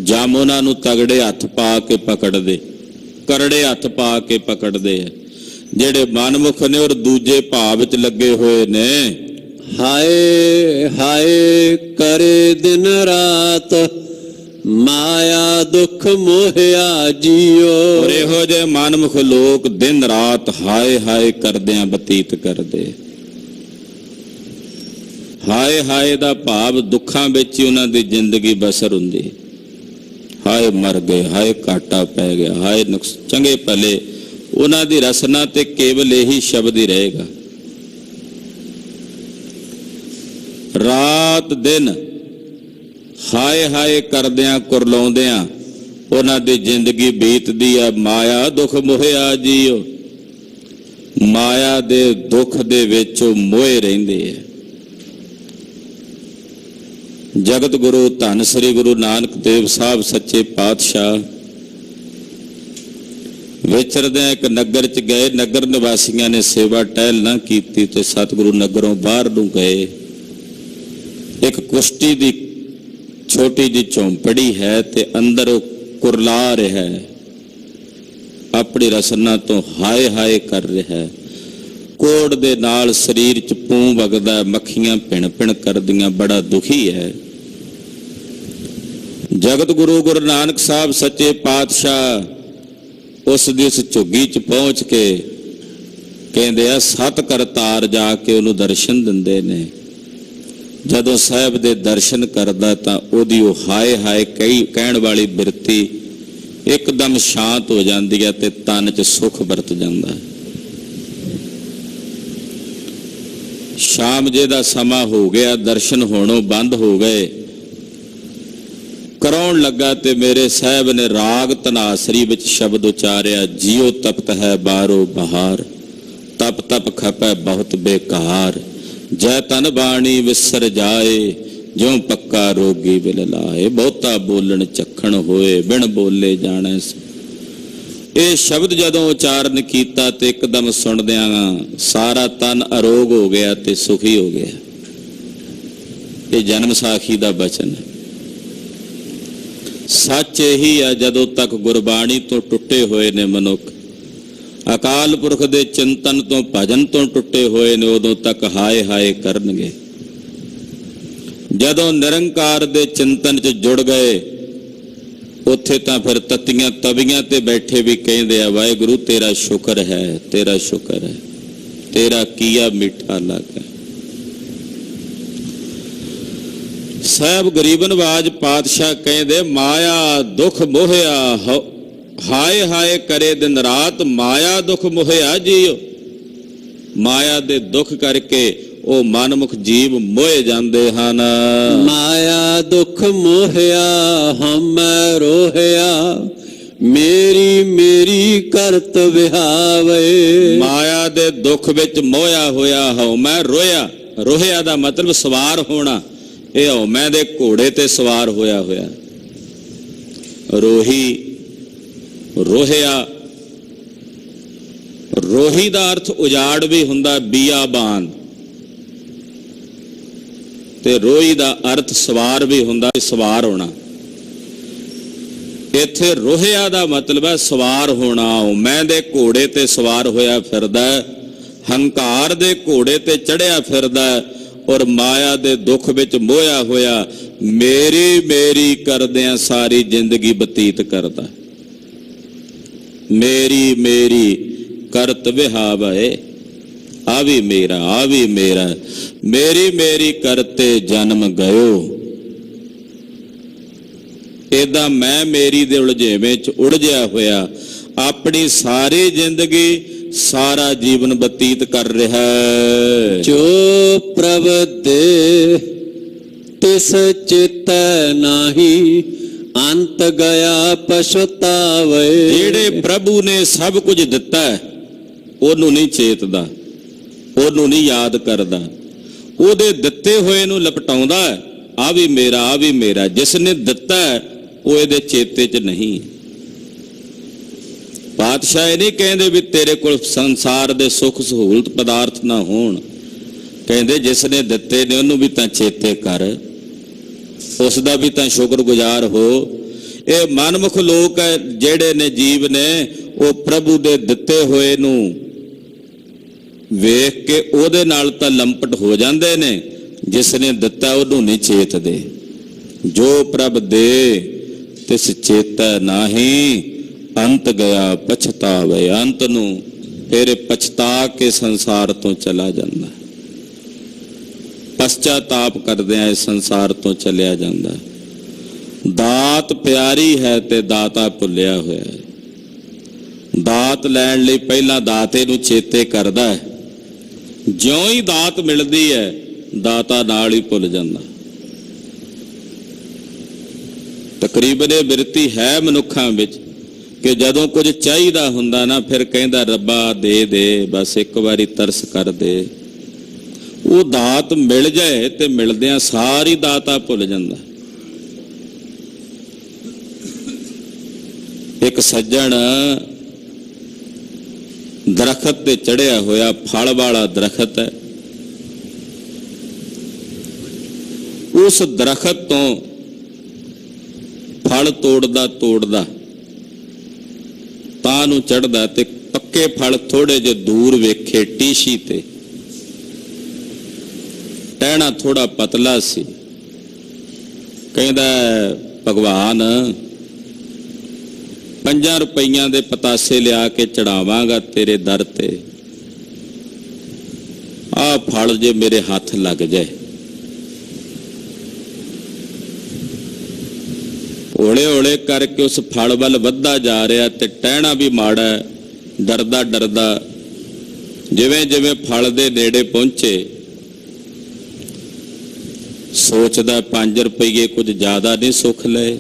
ਜਮ ਉਹਨਾਂ ਨੂੰ ਤਗੜੇ ਹੱਥ ਪਾ ਕੇ ਪਕੜਦੇ, ਕਰੜੇ ਹੱਥ ਪਾ ਕੇ ਪਕੜਦੇ ਆ ਜਿਹੜੇ ਮਨਮੁਖ ਨੇ ਔਰ ਦੂਜੇ ਭਾਵ ਵਿੱਚ ਲੱਗੇ ਹੋਏ ਨੇ। ਹਾਏ ਹਾਏ ਕਰੇ ਦਿਨ ਰਾਤ, ਮਾਇਆ ਦੁੱਖ ਮੋਹਿਆ ਜੀਓ। ਔਰ ਇਹੋ ਜਿਹੇ ਮਨਮੁਖ ਲੋਕ ਦਿਨ ਰਾਤ ਹਾਏ ਹਾਏ ਕਰਦਿਆਂ ਬਤੀਤ ਕਰਦੇ। ਹਾਏ ਹਾਏ ਦਾ ਭਾਵ ਦੁੱਖਾਂ ਵਿੱਚ ਹੀ ਉਹਨਾਂ ਦੀ ਜ਼ਿੰਦਗੀ ਬਸਰ ਹੁੰਦੀ। ਹਾਏ ਮਰ ਗਏ, ਹਾਏ ਘਾਟਾ ਪੈ ਗਿਆ, ਹਾਏ ਚੰਗੇ ਭਲੇ, ਉਹਨਾਂ ਦੀ ਰਸਨਾ ਤੇ ਕੇਵਲ ਇਹੀ ਸ਼ਬਦ ਹੀ ਰਹੇਗਾ। ਰਾਤ ਦਿਨ ਹਾਏ ਹਾਏ ਕਰਦਿਆਂ ਕੁਰਲਾਉਂਦਿਆਂ ਉਹਨਾਂ ਦੀ ਜ਼ਿੰਦਗੀ ਬੀਤਦੀ ਆ। ਮਾਇਆ ਦੁੱਖ ਮੋਹਿਆ ਜੀਓ, ਮਾਇਆ ਦੇ ਦੁੱਖ ਦੇ ਵਿੱਚ ਉਹ ਮੋਏ ਰਹਿੰਦੇ ਆ। ਜਗਤ ਗੁਰੂ ਧੰਨ ਸ੍ਰੀ ਗੁਰੂ ਨਾਨਕ ਦੇਵ ਸਾਹਿਬ ਸੱਚੇ ਪਾਤਸ਼ਾਹ ਵਿਚਰਦਿਆਂ ਇੱਕ ਨਗਰ ਚ ਗਏ। ਨਗਰ ਨਿਵਾਸੀਆਂ ਨੇ ਸੇਵਾ ਟਹਿਲ ਨਾ ਕੀਤੀ ਤੇ ਸਤਿਗੁਰੂ ਨਗਰੋਂ ਬਾਹਰ ਨੂੰ ਗਏ। ਇੱਕ ਕੁਸ਼ਤੀ ਦੀ ਛੋਟੀ ਜਿਹੀ ਝੌਂਪੜੀ ਹੈ ਤੇ ਅੰਦਰ ਉਹ ਕੁਰਲਾ ਰਿਹਾ ਹੈ, ਆਪਣੀ ਰਸਨਾ ਤੋਂ ਹਾਏ ਹਾਏ ਕਰ ਰਿਹਾ ਹੈ। ਕੋੜ ਦੇ ਨਾਲ ਸਰੀਰ ਚ ਪੂੰ ਵਗਦਾ, ਮੱਖੀਆਂ ਭਿਣ ਭਿਣ ਕਰਦੀਆਂ, ਬੜਾ ਦੁਖੀ ਹੈ। ਜਗਤ ਗੁਰੂ ਗੁਰੂ ਨਾਨਕ ਸਾਹਿਬ ਸੱਚੇ ਪਾਤਸ਼ਾਹ ਉਸ ਦੀ ਉਸ ਝੁੱਗੀ ਚ ਪਹੁੰਚ ਕੇ ਕਹਿੰਦੇ ਆ ਸਤ ਕਰਤਾਰ ਜਾ ਕੇ ਉਹਨੂੰ ਦਰਸ਼ਨ ਦਿੰਦੇ ਨੇ। ਜਦੋਂ ਸਾਹਿਬ ਦੇ ਦਰਸ਼ਨ ਕਰਦਾ ਤਾਂ ਉਹਦੀ ਉਹ ਹਾਏ ਹਾਏ ਕਹਿਣ ਵਾਲੀ ਬਿਰਤੀ ਇੱਕਦਮ ਸ਼ਾਂਤ ਹੋ ਜਾਂਦੀ ਹੈ ਤੇ ਤਨ 'ਚ ਸੁੱਖ ਵਰਤ ਜਾਂਦਾ ਹੈ। ਸ਼ਾਮ ਜੇ ਦਾ ਸਮਾਂ ਹੋ ਗਿਆ, ਦਰਸ਼ਨ ਹੋਣੋਂ ਬੰਦ ਹੋ ਗਏ। ਕਰਾਉਣ ਲੱਗਾ ਤੇ ਮੇਰੇ ਸਾਹਿਬ ਨੇ ਰਾਗ ਧਨਾਸਰੀ ਵਿੱਚ ਸ਼ਬਦ ਉਚਾਰਿਆ, ਜੀਓ ਤਪਤ ਹੈ ਬਾਹਰੋਂ ਬਹਾਰ, ਤਪ ਤਪ ਖਪੈ ਬਹੁਤ ਬੇਕਾਰ, ਜੈ ਤਨ ਬਾਣੀ ਵਿਸਰ ਜਾਏ, ਜਿਉ ਪੱਕਾ ਰੋਗੀ ਬਿਲ ਲਾਏ। ਬਹੁਤਾ ਬੋਲਣ ਚੱਖਣ ਹੋਏ, ਬਿਨ ਬੋਲੇ ਜਾਣੈ। ਇਹ ਸ਼ਬਦ ਜਦੋਂ ਉਚਾਰਨ ਕੀਤਾ ਤੇ ਇੱਕਦਮ ਸੁਣਦਿਆਂ ਸਾਰਾ ਤਨ ਅਰੋਗ ਹੋ ਗਿਆ ਤੇ ਸੁਖੀ ਹੋ ਗਿਆ। ਇਹ ਜਨਮ ਸਾਖੀ ਦਾ ਬਚਨ ਹੈ। ਸੱਚ ਇਹੀ ਆ, ਜਦੋਂ ਤੱਕ ਗੁਰਬਾਣੀ ਤੋਂ ਟੁੱਟੇ ਹੋਏ ਨੇ ਮਨੁੱਖ, ਅਕਾਲ ਪੁਰਖ ਦੇ ਚਿੰਤਨ ਤੋਂ ਭਜਨ ਤੋਂ ਟੁੱਟੇ ਹੋਏ ਨੇ, ਉਦੋਂ ਤੱਕ ਹਾਏ ਹਾਏ ਕਰਨਗੇ। ਜਦੋਂ ਨਿਰੰਕਾਰ ਦੇ ਚਿੰਤਨ 'ਚ ਜੁੜ ਗਏ, ਉੱਥੇ ਤਾਂ ਫਿਰ ਤਤੀਆਂ ਤਵੀਆਂ ਤੇ ਬੈਠੇ ਵੀ ਕਹਿੰਦੇ ਆ, ਵਾਹਿਗੁਰੂ ਤੇਰਾ ਸ਼ੁਕਰ ਹੈ, ਤੇਰਾ ਸ਼ੁਕਰ ਹੈ, ਤੇਰਾ ਕੀਆ ਮਿੱਠਾ ਲੱਗਾ। ਸਾਹਿਬ ਗਰੀਬ ਨਵਾਜ ਪਾਤਸ਼ਾਹ ਕਹਿੰਦੇ, ਮਾਇਆ ਦੁਖ ਮੋਹਿਆ ਹਾਏ ਹਾਏ ਕਰੇ ਦਿਨ ਰਾਤ, ਮਾਇਆ ਦੁਖ ਮੋਹਿਆ ਜੀਓ। ਮਾਇਆ ਦੇ ਦੁੱਖ ਕਰਕੇ ਉਹ ਮਨਮੁਖ ਜੀਵ ਮੋਏ ਜਾਂਦੇ ਹਨ। ਮਾਇਆ ਦੁਖ ਮੋਹਿਆ ਹਮੈ ਰੋਹਿਆ, ਮੇਰੀ ਮੇਰੀ ਕਰਤ ਵਿਹਾਵੇ। ਮਾਇਆ ਦੇ ਦੁੱਖ ਵਿੱਚ ਮੋਇਆ ਹੋਇਆ ਹਉਮੈ ਰੋਇਆ। ਰੋਹਿਆ ਦਾ ਮਤਲਬ ਸਵਾਰ ਹੋਣਾ। ਇਹ ਹਉਮੈ ਦੇ ਘੋੜੇ ਤੇ ਸਵਾਰ ਹੋਇਆ ਹੋਇਆ। ਰੋਹੀ, ਰੋਹਿਆ, ਰੋਹੀ ਦਾ ਅਰਥ ਉਜਾੜ ਵੀ ਹੁੰਦਾ, ਬੀਆਬਾਨ, ਤੇ ਰੋਹੀ ਦਾ ਅਰਥ ਸਵਾਰ ਵੀ ਹੁੰਦਾ, ਸਵਾਰ ਹੋਣਾ। ਇੱਥੇ ਰੋਹਿਆ ਦਾ ਮਤਲਬ ਹੈ ਸਵਾਰ ਹੋਣਾ। ਮੈਂ ਦੇ ਘੋੜੇ ਤੇ ਸਵਾਰ ਹੋਇਆ ਫਿਰਦਾ, ਹੰਕਾਰ ਦੇ ਘੋੜੇ ਤੇ ਚੜਿਆ ਫਿਰਦਾ, ਔਰ ਮਾਇਆ ਦੇ ਦੁੱਖ ਵਿੱਚ ਮੋਇਆ ਹੋਇਆ ਮੇਰੀ ਮੇਰੀ ਕਰਦਿਆਂ ਸਾਰੀ ਜ਼ਿੰਦਗੀ ਬਤੀਤ ਕਰਦਾ। ਮੇਰੀ ਮੇਰੀ ਕਰਤ ਵਿਹਾਵੇ, ਆ ਵੀ ਮੇਰਾ, ਆ ਵੀ ਮੇਰਾ, ਮੇਰੀ ਮੇਰੀ ਕਰਤੇ ਜਨਮ ਗਇਓ। ਏਦਾਂ ਮੈਂ ਮੇਰੀ ਦੇ ਉਲਝੇਵੇਂ 'ਚ ਉਲਝਿਆ ਹੋਇਆ ਆਪਣੀ ਸਾਰੀ ਜ਼ਿੰਦਗੀ, ਸਾਰਾ ਜੀਵਨ ਬਤੀਤ ਕਰ ਰਿਹਾ ਹੈ। ਜੋ ਪ੍ਰਭ ਦੇ ਤਿਸ ਚਿਤੈ ਨਾਹੀ, ਅੰਤ ਗਿਆ ਪਛਤਾਵੇ। ਜਿਹੜੇ ਪ੍ਰਭੂ ਨੇ ਸਭ ਕੁਝ ਦਿੱਤਾ ਉਹਨੂੰ ਨਹੀਂ ਚੇਤਦਾ, ਉਹਨੂੰ ਨਹੀਂ ਯਾਦ ਕਰਦਾ, ਉਹਦੇ ਦਿੱਤੇ ਹੋਏ ਨੂੰ ਲਪਟਾਉਂਦਾ, ਆ ਵੀ ਮੇਰਾ, ਆ ਵੀ ਮੇਰਾ। ਜਿਸ ਨੇ ਦਿੱਤਾ ਉਹ ਇਹਦੇ ਚੇਤੇ 'ਚ ਨਹੀਂ। ਪਾਤਸ਼ਾਹ ਇਹ ਨਹੀਂ ਕਹਿੰਦੇ ਵੀ ਤੇਰੇ ਕੋਲ ਸੰਸਾਰ ਦੇ ਸੁੱਖ ਸਹੂਲਤ ਪਦਾਰਥ ਨਾ ਹੋਣ, ਕਹਿੰਦੇ ਜਿਸ ਨੇ ਦਿੱਤੇ ਨੇ ਉਹਨੂੰ ਵੀ ਤਾਂ ਚੇਤੇ ਕਰ, ਉਸ ਦਾ ਵੀ ਤਾਂ ਸ਼ੁਕਰਗੁਜ਼ਾਰ ਹੋ। ਇਹ ਮਨਮੁਖ ਲੋਕ ਹੈ ਜਿਹੜੇ ਨੇ, ਜੀਵ ਨੇ, ਉਹ ਪ੍ਰਭੂ ਦੇ ਦਿੱਤੇ ਹੋਏ ਨੂੰ ਵੇਖ ਕੇ ਉਹਦੇ ਨਾਲ ਤਾਂ ਲੰਪਟ ਹੋ ਜਾਂਦੇ ਨੇ, ਜਿਸ ਨੇ ਦਿੱਤਾ ਉਹਨੂੰ ਨਹੀਂ ਚੇਤਦੇ। ਜੋ ਪ੍ਰਭ ਦੇ ਤਿਸ ਚੇਤੈ ਨਾਹੀ, ਅੰਤ ਗਿਆ ਪਛਤਾਵੇ। ਅੰਤ ਨੂੰ ਫਿਰ ਪਛਤਾ ਕੇ ਸੰਸਾਰ ਤੋਂ ਚਲਾ ਜਾਂਦਾ, ਪਛਤਾਤਾਪ ਕਰਦਿਆਂ ਇਸ ਸੰਸਾਰ ਤੋਂ ਚਲਿਆ ਜਾਂਦਾ। ਦਾਤ ਪਿਆਰੀ ਹੈ ਤੇ ਦਾਤਾ ਭੁੱਲਿਆ ਹੋਇਆ ਹੈ। ਦਾਤ ਲੈਣ ਲਈ ਪਹਿਲਾਂ ਦਾਤੇ ਨੂੰ ਚੇਤੇ ਕਰਦਾ ਹੈ, ਜਿਉਂ ਹੀ ਦਾਤ ਮਿਲਦੀ ਹੈ ਦਾਤਾ ਨਾਲ ਹੀ ਭੁੱਲ ਜਾਂਦਾ। ਤਕਰੀਬਨ ਇਹ ਬਿਰਤੀ ਹੈ ਮਨੁੱਖਾਂ ਵਿੱਚ ਕਿ ਜਦੋਂ ਕੁਝ ਚਾਹੀਦਾ ਹੁੰਦਾ ਨਾ, ਫਿਰ ਕਹਿੰਦਾ ਰੱਬਾ ਦੇ ਦੇ, ਬਸ ਇੱਕ ਵਾਰੀ ਤਰਸ ਕਰ ਦੇ। ਉਹ ਦਾਤ ਮਿਲ ਜਾਏ ਤੇ ਮਿਲਦਿਆਂ ਸਾਰੀ ਦਾਤਾ ਭੁੱਲ ਜਾਂਦਾ। ਇੱਕ ਸੱਜਣ ਦਰਖਤ ਤੇ ਚੜਿਆ ਹੋਇਆ, ਫਲ ਵਾਲਾ ਦਰਖਤ ਹੈ, ਉਸ ਦਰਖਤ ਤੋਂ ਫਲ ਤੋੜਦਾ ਤੋੜਦਾ ਤਾਂ ਨੂੰ ਚੜਦਾ, ਤੇ ਪੱਕੇ ਫਲ ਥੋੜੇ ਜਿਹੇ ਦੂਰ ਵੇਖੇ ਟੀਸ਼ੀ ਤੇ, ਟਹਿਣਾ ਥੋੜਾ ਪਤਲਾ ਸੀ। ਕਹਿੰਦਾ ਭਗਵਾਨ 5 ਰੁਪਈਆਂ ਦੇ ਪਤਾਸੇ ਲਿਆ ਕੇ ਚੜਾਵਾਂਗਾ ਤੇਰੇ ਦਰ ਤੇ, ਆਹ ਫਲ ਜੇ ਮੇਰੇ ਹੱਥ ਲੱਗ ਜਾਏ। ਹੌਲੇ ਹੌਲੇ ਕਰਕੇ ਉਸ ਫਲ ਵੱਲ ਵੱਧਦਾ ਜਾ ਰਿਹਾ, ਤੇ ਟਹਿਣਾ ਵੀ ਮਾੜਾ, ਡਰਦਾ ਡਰਦਾ ਜਿਵੇਂ ਜਿਵੇਂ ਫਲ ਦੇ ਨੇੜੇ ਪਹੁੰਚੇ, ਸੋਚਦਾ 5 ਰੁਪਏ ਕੁਝ ਜ਼ਿਆਦਾ ਨਹੀਂ ਸੁੱਖ ਲਏ।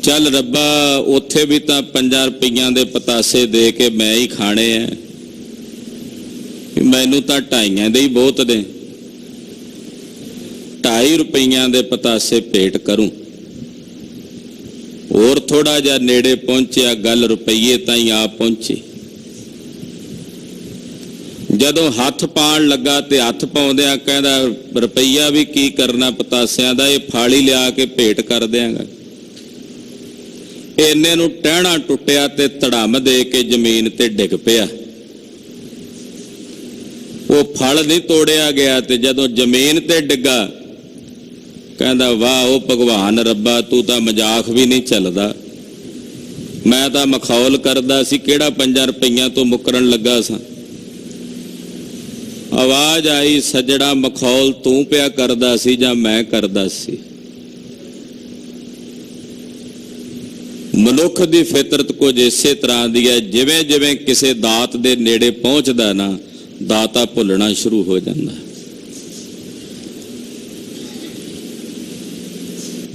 ਚੱਲ ਰੱਬਾ, ਉੱਥੇ ਵੀ ਤਾਂ 5 ਰੁਪਈਆਂ ਦੇ ਪਤਾਸੇ ਦੇ ਕੇ ਮੈਂ ਹੀ ਖਾਣੇ ਆ, ਮੈਨੂੰ ਤਾਂ 2.5 ਦੇ ਹੀ ਬਹੁਤ ਨੇ, 2.5 ਰੁਪਈਆਂ ਦੇ ਪਤਾਸੇ ਭੇਟ ਕਰੂੰ। ਹੋਰ ਥੋੜਾ ਜਿਹਾ ਨੇੜੇ ਪਹੁੰਚਿਆ, ਗੱਲ ਰੁਪਈਏ ਤਾਈਂ ਆ ਪਹੁੰਚੀ। ਜਦੋਂ ਹੱਥ ਪਾਉਣ ਲੱਗਾ ਤੇ ਹੱਥ ਪਾਉਂਦਿਆਂ ਕਹਿੰਦਾ ਰੁਪਈਆ ਵੀ ਕੀ ਕਰਨਾ ਪਤਾਸਿਆਂ ਦਾ, ਇਹ ਫਾਲੀ ਲਿਆ ਕੇ ਭੇਟ ਕਰ ਦਿਆਂਗਾ। ਇੰਨੇ ਨੂੰ ਟਹਿਣਾ ਟੁੱਟਿਆ ਤੇ ਧੜਮ ਦੇ ਕੇ ਜ਼ਮੀਨ ਤੇ ਡਿੱਗ ਪਿਆ। ਉਹ ਫਲ ਨਹੀਂ ਤੋੜਿਆ ਗਿਆ ਤੇ ਜਦੋਂ ਜ਼ਮੀਨ ਤੇ ਡਿੱਗਾ ਕਹਿੰਦਾ ਵਾਹ ਉਹ ਭਗਵਾਨ ਰੱਬਾ, ਤੂੰ ਤਾਂ ਮਜ਼ਾਕ ਵੀ ਨਹੀਂ ਚੱਲਦਾ। ਮੈਂ ਤਾਂ ਮਖੌਲ ਕਰਦਾ ਸੀ, ਕਿਹੜਾ 5 ਰੁਪਈਆਂ ਤੋਂ ਮੁੱਕਰਨ ਲੱਗਾ ਸਾਂ। ਆਵਾਜ਼ ਆਈ, ਸੱਜਣਾ ਮਖੌਲ ਤੂੰ ਪਿਆ ਕਰਦਾ ਸੀ ਜਾਂ ਮੈਂ ਕਰਦਾ ਸੀ? ਮਨੁੱਖ ਦੀ ਫਿਤਰਤ ਕੁਝ ਇਸੇ ਤਰ੍ਹਾਂ ਦੀ ਹੈ, ਜਿਵੇਂ ਜਿਵੇਂ ਕਿਸੇ ਦਾਤ ਦੇ ਨੇੜੇ ਪਹੁੰਚਦਾ ਨਾ, ਦਾਤਾ ਭੁੱਲਣਾ ਸ਼ੁਰੂ ਹੋ ਜਾਂਦਾ।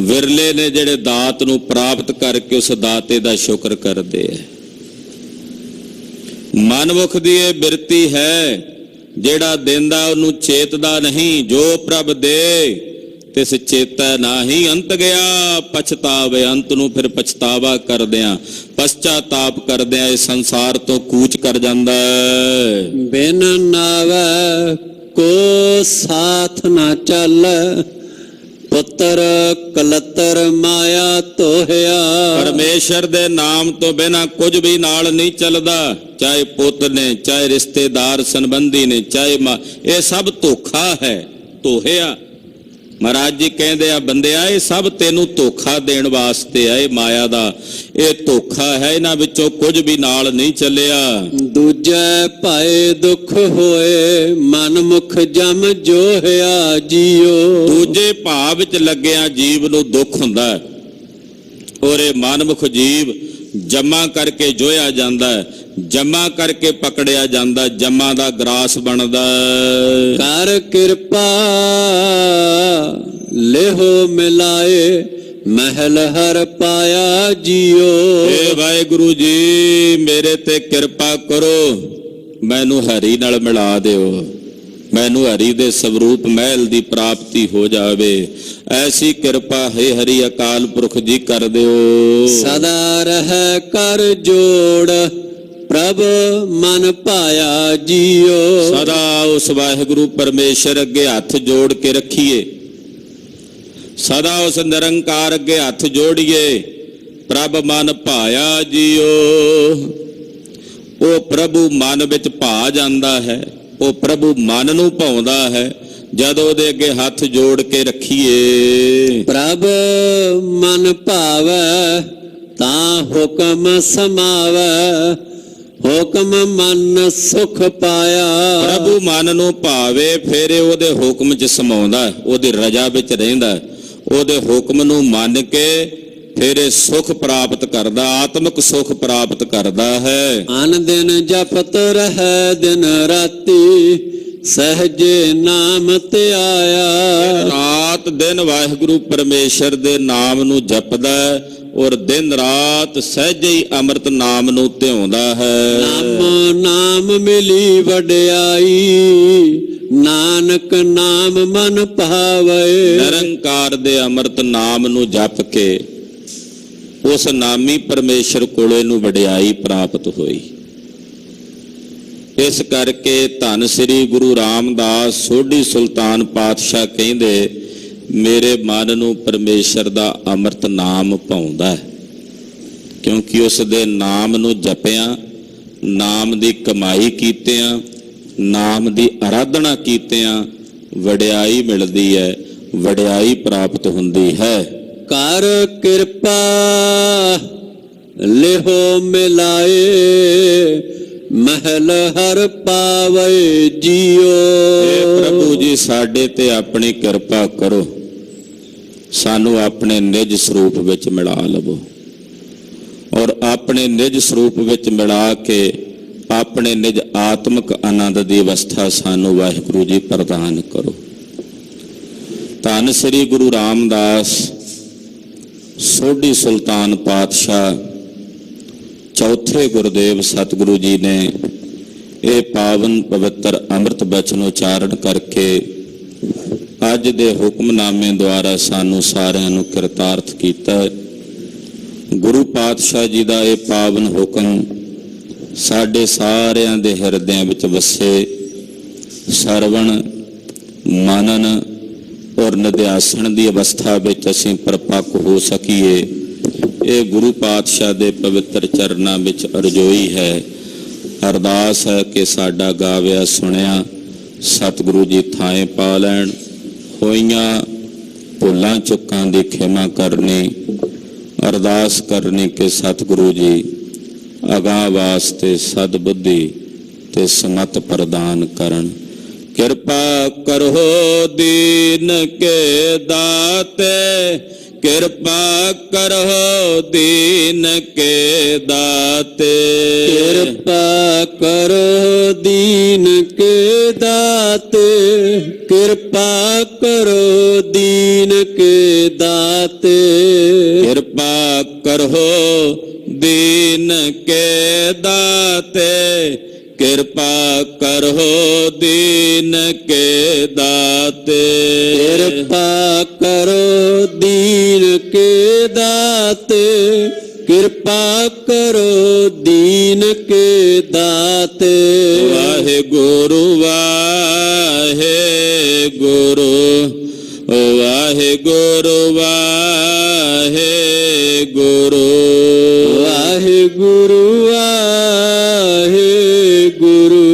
ਵਿਰਲੇ ਨੇ ਜਿਹੜੇ ਦਾਤ ਨੂੰ ਪ੍ਰਾਪਤ ਕਰਕੇ ਉਸ ਦਾਤੇ ਦਾ ਸ਼ੁਕਰ ਕਰਦੇ ਹੈ। ਮਨਮੁਖ ਦੀ ਇਹ ਬਿਰਤੀ ਹੈ, ਜਿਹੜਾ ਦਿੰਦਾ ਉਹਨੂੰ ਚੇਤਦਾ ਨਹੀਂ। ਜੋ ਪ੍ਰਭ ਦੇ ਤਿਸ ਚੇਤੈ ਨਾਹੀ, ਅੰਤ ਗਿਆ ਪਛਤਾਵੇ। ਅੰਤ ਨੂੰ ਫਿਰ ਪਛਤਾਵਾ ਕਰਦਿਆਂ, ਪਛਤਾਤਾਪ ਕਰਦਿਆਂ ਇਹ ਸੰਸਾਰ ਤੋਂ ਕੂਚ ਕਰ ਜਾਂਦਾ। ਬਿਨ ਨਾਵੈ ਕੋ ਸਾਥ ਨਾ ਚੱਲ, ਪੁੱਤਰ ਕਲਤਰ ਮਾਇਆ ਤੋਹਿਆ। ਪਰਮੇਸ਼ਰ ਦੇ ਨਾਮ ਤੋਂ ਬਿਨਾਂ ਕੁਝ ਵੀ ਨਾਲ ਨਹੀਂ ਚੱਲਦਾ। ਚਾਹੇ ਪੁੱਤ ਨੇ, ਚਾਹੇ ਰਿਸ਼ਤੇਦਾਰ ਸੰਬੰਧੀ ਨੇ, ਚਾਹੇ ਮਾਂ, ਇਹ ਸਭ ਧੋਖਾ ਹੈ, ਤੋਹਿਆ। ਮਹਾਰਾਜ ਜੀ ਕਹਿੰਦੇ ਆ, ਬੰਦਿਆ ਇਹ ਸਭ ਤੈਨੂੰ ਧੋਖਾ ਦੇਣ ਵਾਸਤੇ ਆ। ਇਹ ਮਾਇਆ ਦਾ ਇਹ ਧੋਖਾ ਹੈ, ਇਹਨਾਂ ਵਿੱਚੋਂ ਕੁਝ ਵੀ ਨਾਲ ਨਹੀਂ ਚੱਲਿਆ। ਦੂਜੇ ਭਾਏ ਦੁੱਖ ਹੋਏ, ਮਨ ਮੁਖ ਜਮ ਜੋਹਿਆ ਜੀਓ। ਦੂਜੇ ਭਾਵ ਵਿੱਚ ਲੱਗਿਆ ਜੀਵ ਨੂੰ ਦੁੱਖ ਹੁੰਦਾ ਹੈ, ਔਰ ਇਹ ਮਨਮੁਖ ਜੀਵ ਜਮਾ ਕਰਕੇ ਜੋਇਆ ਜਾਂਦਾ ਹੈ, ਜਮਾ ਕਰਕੇ ਪਕੜਿਆ ਜਾਂਦਾ, ਜਮਾ ਦਾ ਗਰਾਸ ਬਣਦਾ। ਕਰ ਕਿਰਪਾ ਲਿਹੋ ਮਿਲਾਏ, ਮਹਿਲ ਹਰ ਪਾਇਆ ਜੀਓ। ਏ ਵਾਹਿਗੁਰੂ ਜੀ, ਮੇਰੇ ਤੇ ਕਿਰਪਾ ਕਰੋ, ਮੈਨੂੰ ਹਰੀ ਨਾਲ ਮਿਲਾ ਦਿਓ, ਮੈਨੂੰ ਹਰੀ ਦੇ ਸਵਰੂਪ ਮਹਿਲ ਦੀ ਪ੍ਰਾਪਤੀ ਹੋ ਜਾਵੇ। ਐਸੀ ਕਿਰਪਾ ਹੈ ਹਰੀ ਅਕਾਲ ਪੁਰਖ ਜੀ ਕਰ ਦਿਓ। ਸਦਾ ਰਹਿ ਕਰ ਜੋੜ, ਪ੍ਰਭ ਮਨ ਪਾਇਆ ਜੀਓ। ਸਦਾ ਉਸ ਵਾਹਿਗੁਰੂ ਪਰਮੇਸ਼ਰ ਅੱਗੇ ਹੱਥ ਜੋੜ ਕੇ ਰੱਖੀਏ, ਸਦਾ ਉਸ ਨਿਰੰਕਾਰ ਅੱਗੇ ਹੱਥ ਜੋੜੀਏ। ਪ੍ਰਭ ਮਨ ਭਾਇਆ ਜੀਓ। ਉਹ ਪ੍ਰਭੂ ਮਨ ਵਿੱਚ ਭਾ ਜਾਂਦਾ ਹੈ, ਉਹ ਪ੍ਰਭੂ ਮਨ ਨੂੰ ਭਾਉਂਦਾ ਹੈ ਜਦੋਂ ਉਹਦੇ ਅੱਗੇ ਹੱਥ ਜੋੜ ਕੇ ਰੱਖੀਏ। ਪ੍ਰਭ ਮਨ ਭਾਵੈ ਤਾਂ ਹੁਕਮ ਸਮਾਵੈ, ਹੁਕਮ ਮਨ ਸੁਖ ਪਾਇਆ। ਪ੍ਰਭੂ ਮਨ ਨੂੰ ਭਾਵੇ, ਫਿਰ ਇਹ ਉਹਦੇ ਹੁਕਮ 'ਚ ਸਮਾਉਂਦਾ, ਉਹਦੀ ਰਜ਼ਾ ਵਿੱਚ ਰਹਿੰਦਾ, ਉਹਦੇ ਹੁਕਮ ਨੂੰ ਮੰਨ ਕੇ ਫਿਰ ਇਹ ਸੁਖ ਪ੍ਰਾਪਤ ਕਰਦਾ, ਆਤਮਿਕ ਸੁਖ ਪ੍ਰਾਪਤ ਕਰਦਾ ਹੈ। ਅਨ ਦਿਨ ਜਪਤ ਰਹਿ ਦਿਨ ਰਾਤੀ, ਸਹਜੇ ਨਾਮ ਧਿਆਇਆ। ਰਾਤ ਦਿਨ ਵਾਹਿਗੁਰੂ ਪਰਮੇਸ਼ਰ ਦੇ ਨਾਮ ਨੂੰ ਜਪਦਾ, ਔਰ ਦਿਨ ਰਾਤ ਸਹਿਜੇ ਹੀ ਅੰਮ੍ਰਿਤ ਨਾਮ ਨੂੰ ਧਿਆਉਂਦਾ ਹੈ। ਨਾਮ ਨਾਮ ਮਿਲੀ ਵਡਿਆਈ, ਨਾਨਕ ਨਾਮ ਮਨ ਭਾਵੇ। ਨਿਰੰਕਾਰ ਦੇ ਅੰਮ੍ਰਿਤ ਨਾਮ ਨੂੰ ਜਪ ਕੇ ਉਸ ਨਾਮੀ ਪਰਮੇਸ਼ਰ ਕੋਲੋਂ ਨੂੰ ਵਡਿਆਈ ਪ੍ਰਾਪਤ ਹੋਈ। ਇਸ ਕਰਕੇ ਧੰਨ ਸ੍ਰੀ ਗੁਰੂ ਰਾਮਦਾਸ ਸੋਢੀ ਸੁਲਤਾਨ ਪਾਤਸ਼ਾਹ ਕਹਿੰਦੇ, ਮੇਰੇ ਮਨ ਨੂੰ ਪਰਮੇਸ਼ਰ ਦਾ ਅੰਮ੍ਰਿਤ ਨਾਮ ਭਾਉਂਦਾ ਹੈ, ਕਿਉਂਕਿ ਉਸ ਦੇ ਨਾਮ ਨੂੰ ਜਪਿਆਂ, ਨਾਮ ਦੀ ਕਮਾਈ ਕੀਤਿਆਂ, ਨਾਮ ਦੀ ਆਰਾਧਨਾ ਕੀਤਿਆਂ ਵਡਿਆਈ ਮਿਲਦੀ ਹੈ, ਵਡਿਆਈ ਪ੍ਰਾਪਤ ਹੁੰਦੀ ਹੈ। ਕਰ ਕਿਰਪਾ ਲਿਹੋ ਮਿਲਾਏ, ਮਹਿਲ ਹਰ ਪਾਵੇ ਜੀਓ। ਏ ਪ੍ਰਭੂ ਜੀ, ਸਾਡੇ ਤੇ ਆਪਣੀ ਕਿਰਪਾ ਕਰੋ, ਸਾਨੂੰ ਆਪਣੇ ਨਿਜ ਸਰੂਪ ਵਿੱਚ ਮਿਲਾ ਲਵੋ, ਔਰ ਆਪਣੇ ਨਿਜ ਸਰੂਪ ਵਿੱਚ ਮਿਲਾ ਕੇ ਆਪਣੇ ਨਿਜ ਆਤਮਿਕ ਆਨੰਦ ਦੀ ਅਵਸਥਾ ਸਾਨੂੰ ਵਾਹਿਗੁਰੂ ਜੀ ਪ੍ਰਦਾਨ ਕਰੋ। ਧੰਨ ਸ੍ਰੀ ਗੁਰੂ ਰਾਮਦਾਸ ਸੋਢੀ ਸੁਲਤਾਨ ਪਾਤਸ਼ਾਹ ਚੌਥੇ ਗੁਰਦੇਵ ਸਤਿਗੁਰੂ ਜੀ ਨੇ ਇਹ ਪਾਵਨ ਪਵਿੱਤਰ ਅੰਮ੍ਰਿਤ ਬਚਨ ਉਚਾਰਨ ਕਰਕੇ ਅੱਜ ਦੇ ਹੁਕਮਨਾਮੇ ਦੁਆਰਾ ਸਾਨੂੰ ਸਾਰਿਆਂ ਨੂੰ ਕਿਰਤਾਰਥ ਕੀਤਾ। ਗੁਰੂ ਪਾਤਸ਼ਾਹ ਜੀ ਦਾ ਇਹ ਪਾਵਨ ਹੁਕਮ ਸਾਡੇ ਸਾਰਿਆਂ ਦੇ ਹਿਰਦਿਆਂ ਵਿੱਚ ਵਸੇ, ਸਰਵਣ ਮਨਨ ਔਰ ਨਿਧਿਆਸਣ ਦੀ ਅਵਸਥਾ ਵਿੱਚ ਅਸੀਂ ਪਰਪੱਕ ਹੋ ਸਕੀਏ। ਇਹ ਗੁਰੂ ਪਾਤਸ਼ਾਹ ਦੇ ਪਵਿੱਤਰ ਚਰਨਾਂ ਵਿੱਚ ਅਰਜ਼ੋਈ ਹੈ, ਅਰਦਾਸ ਹੈ ਕਿ ਸਾਡਾ ਗਾਵਿਆ ਸੁਣਿਆ ਸਤਿਗੁਰੂ ਜੀ ਥਾਂ ਪਾ ਲੈਣ। ਹੋਈਆਂ ਭੁੱਲਾਂ ਚੁੱਕਾਂ ਦੀ ਖਿਮਾ ਕਰਨੀ, ਅਰਦਾਸ ਕਰਨੀ ਕਿ ਸਤਿਗੁਰੂ ਜੀ ਅਗਾਂਹ ਵਾਸਤੇ ਸਦਬੁੱਧੀ ਤੇ ਸਮਤ ਪ੍ਰਦਾਨ ਕਰਨ। ਕਿਰਪਾ ਕਰੋ ਦੀਨ ਕੇ ਦਾਤੇ, ਕਿਰਪਾ ਕਰੋ ਦੀਨ ਕੇ ਦਾਤੇ। ਕਿਰਪਾ ਕਰੋ ਦੀਨ ਕੇ ਦਾਤੇ, ਕਿਰਪਾ ਕਰੋ ਦੀਨ ਕੇ ਦਾਤੇ। ਕਿਰਪਾ ਕਰੋ ਦੀਨ ਕੇ ਦਾਤੇ, ਕਿਰਪਾ ਕਰੋ ਦੀਨ ਕੇ ਦਾਤੇ। ਕਿਰਪਾ ਕਰੋ ਦੀਨ ਕੇ ਦਾਤੇ, ਕਿਰਪਾ ਕਰੋ ਦੀਨ ਕੇ ਦਾਤੇ। ਵਾਹਿਗੁਰੂ ਵਾਹਿਗੁਰੂ, ਵਾਹਿਗੁਰੂ ਵਾਹਿਗੁਰੂ, ਵਾਹਿਗੁਰੂ ਵਾਹਿਗੁਰੂ,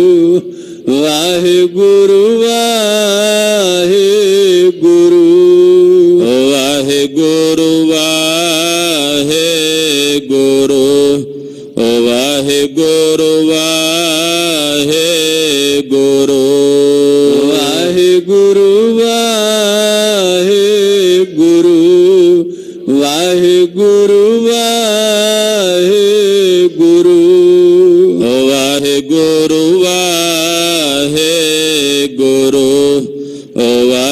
ਵਾਹਿਗੁਰੂ ਵਾਹਿਗੁਰੂ, ਵਾਹਿਗੁਰੂ ਵਾਹਿਗੁਰੂ, ਵਾਹਿਗੁਰੂ ਵਾਹਿਗੁਰੂ, ਵਾਹਿਗੁਰੂ ਵਾਹਿਗੁਰੂ, ਵਾਹਿਗੁਰੂ ਵਾਹਿਗੁਰੂ, ਵਾਹਿਗੁਰੂ ਵਾਹਿਗੁਰੂ,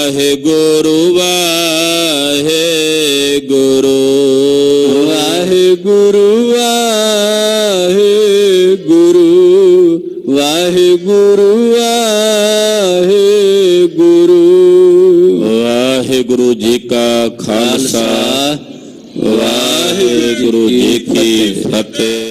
ਵਾਹਿਗੁਰੂ ਵਾਹਿਗੁਰੂ, ਵਾਹਿਗੁਰੂ ਵਾਹਿਗੁਰੂ, ਵਾਹਿਗੁਰੂ ਵਾਹਿਗੁਰੂ। ਵਾਹਿਗੁਰੂ ਜੀ ਕਾ ਖਾਲਸਾ, ਵਾਹਿਗੁਰੂ ਜੀ ਕੀ ਫਤਿਹ।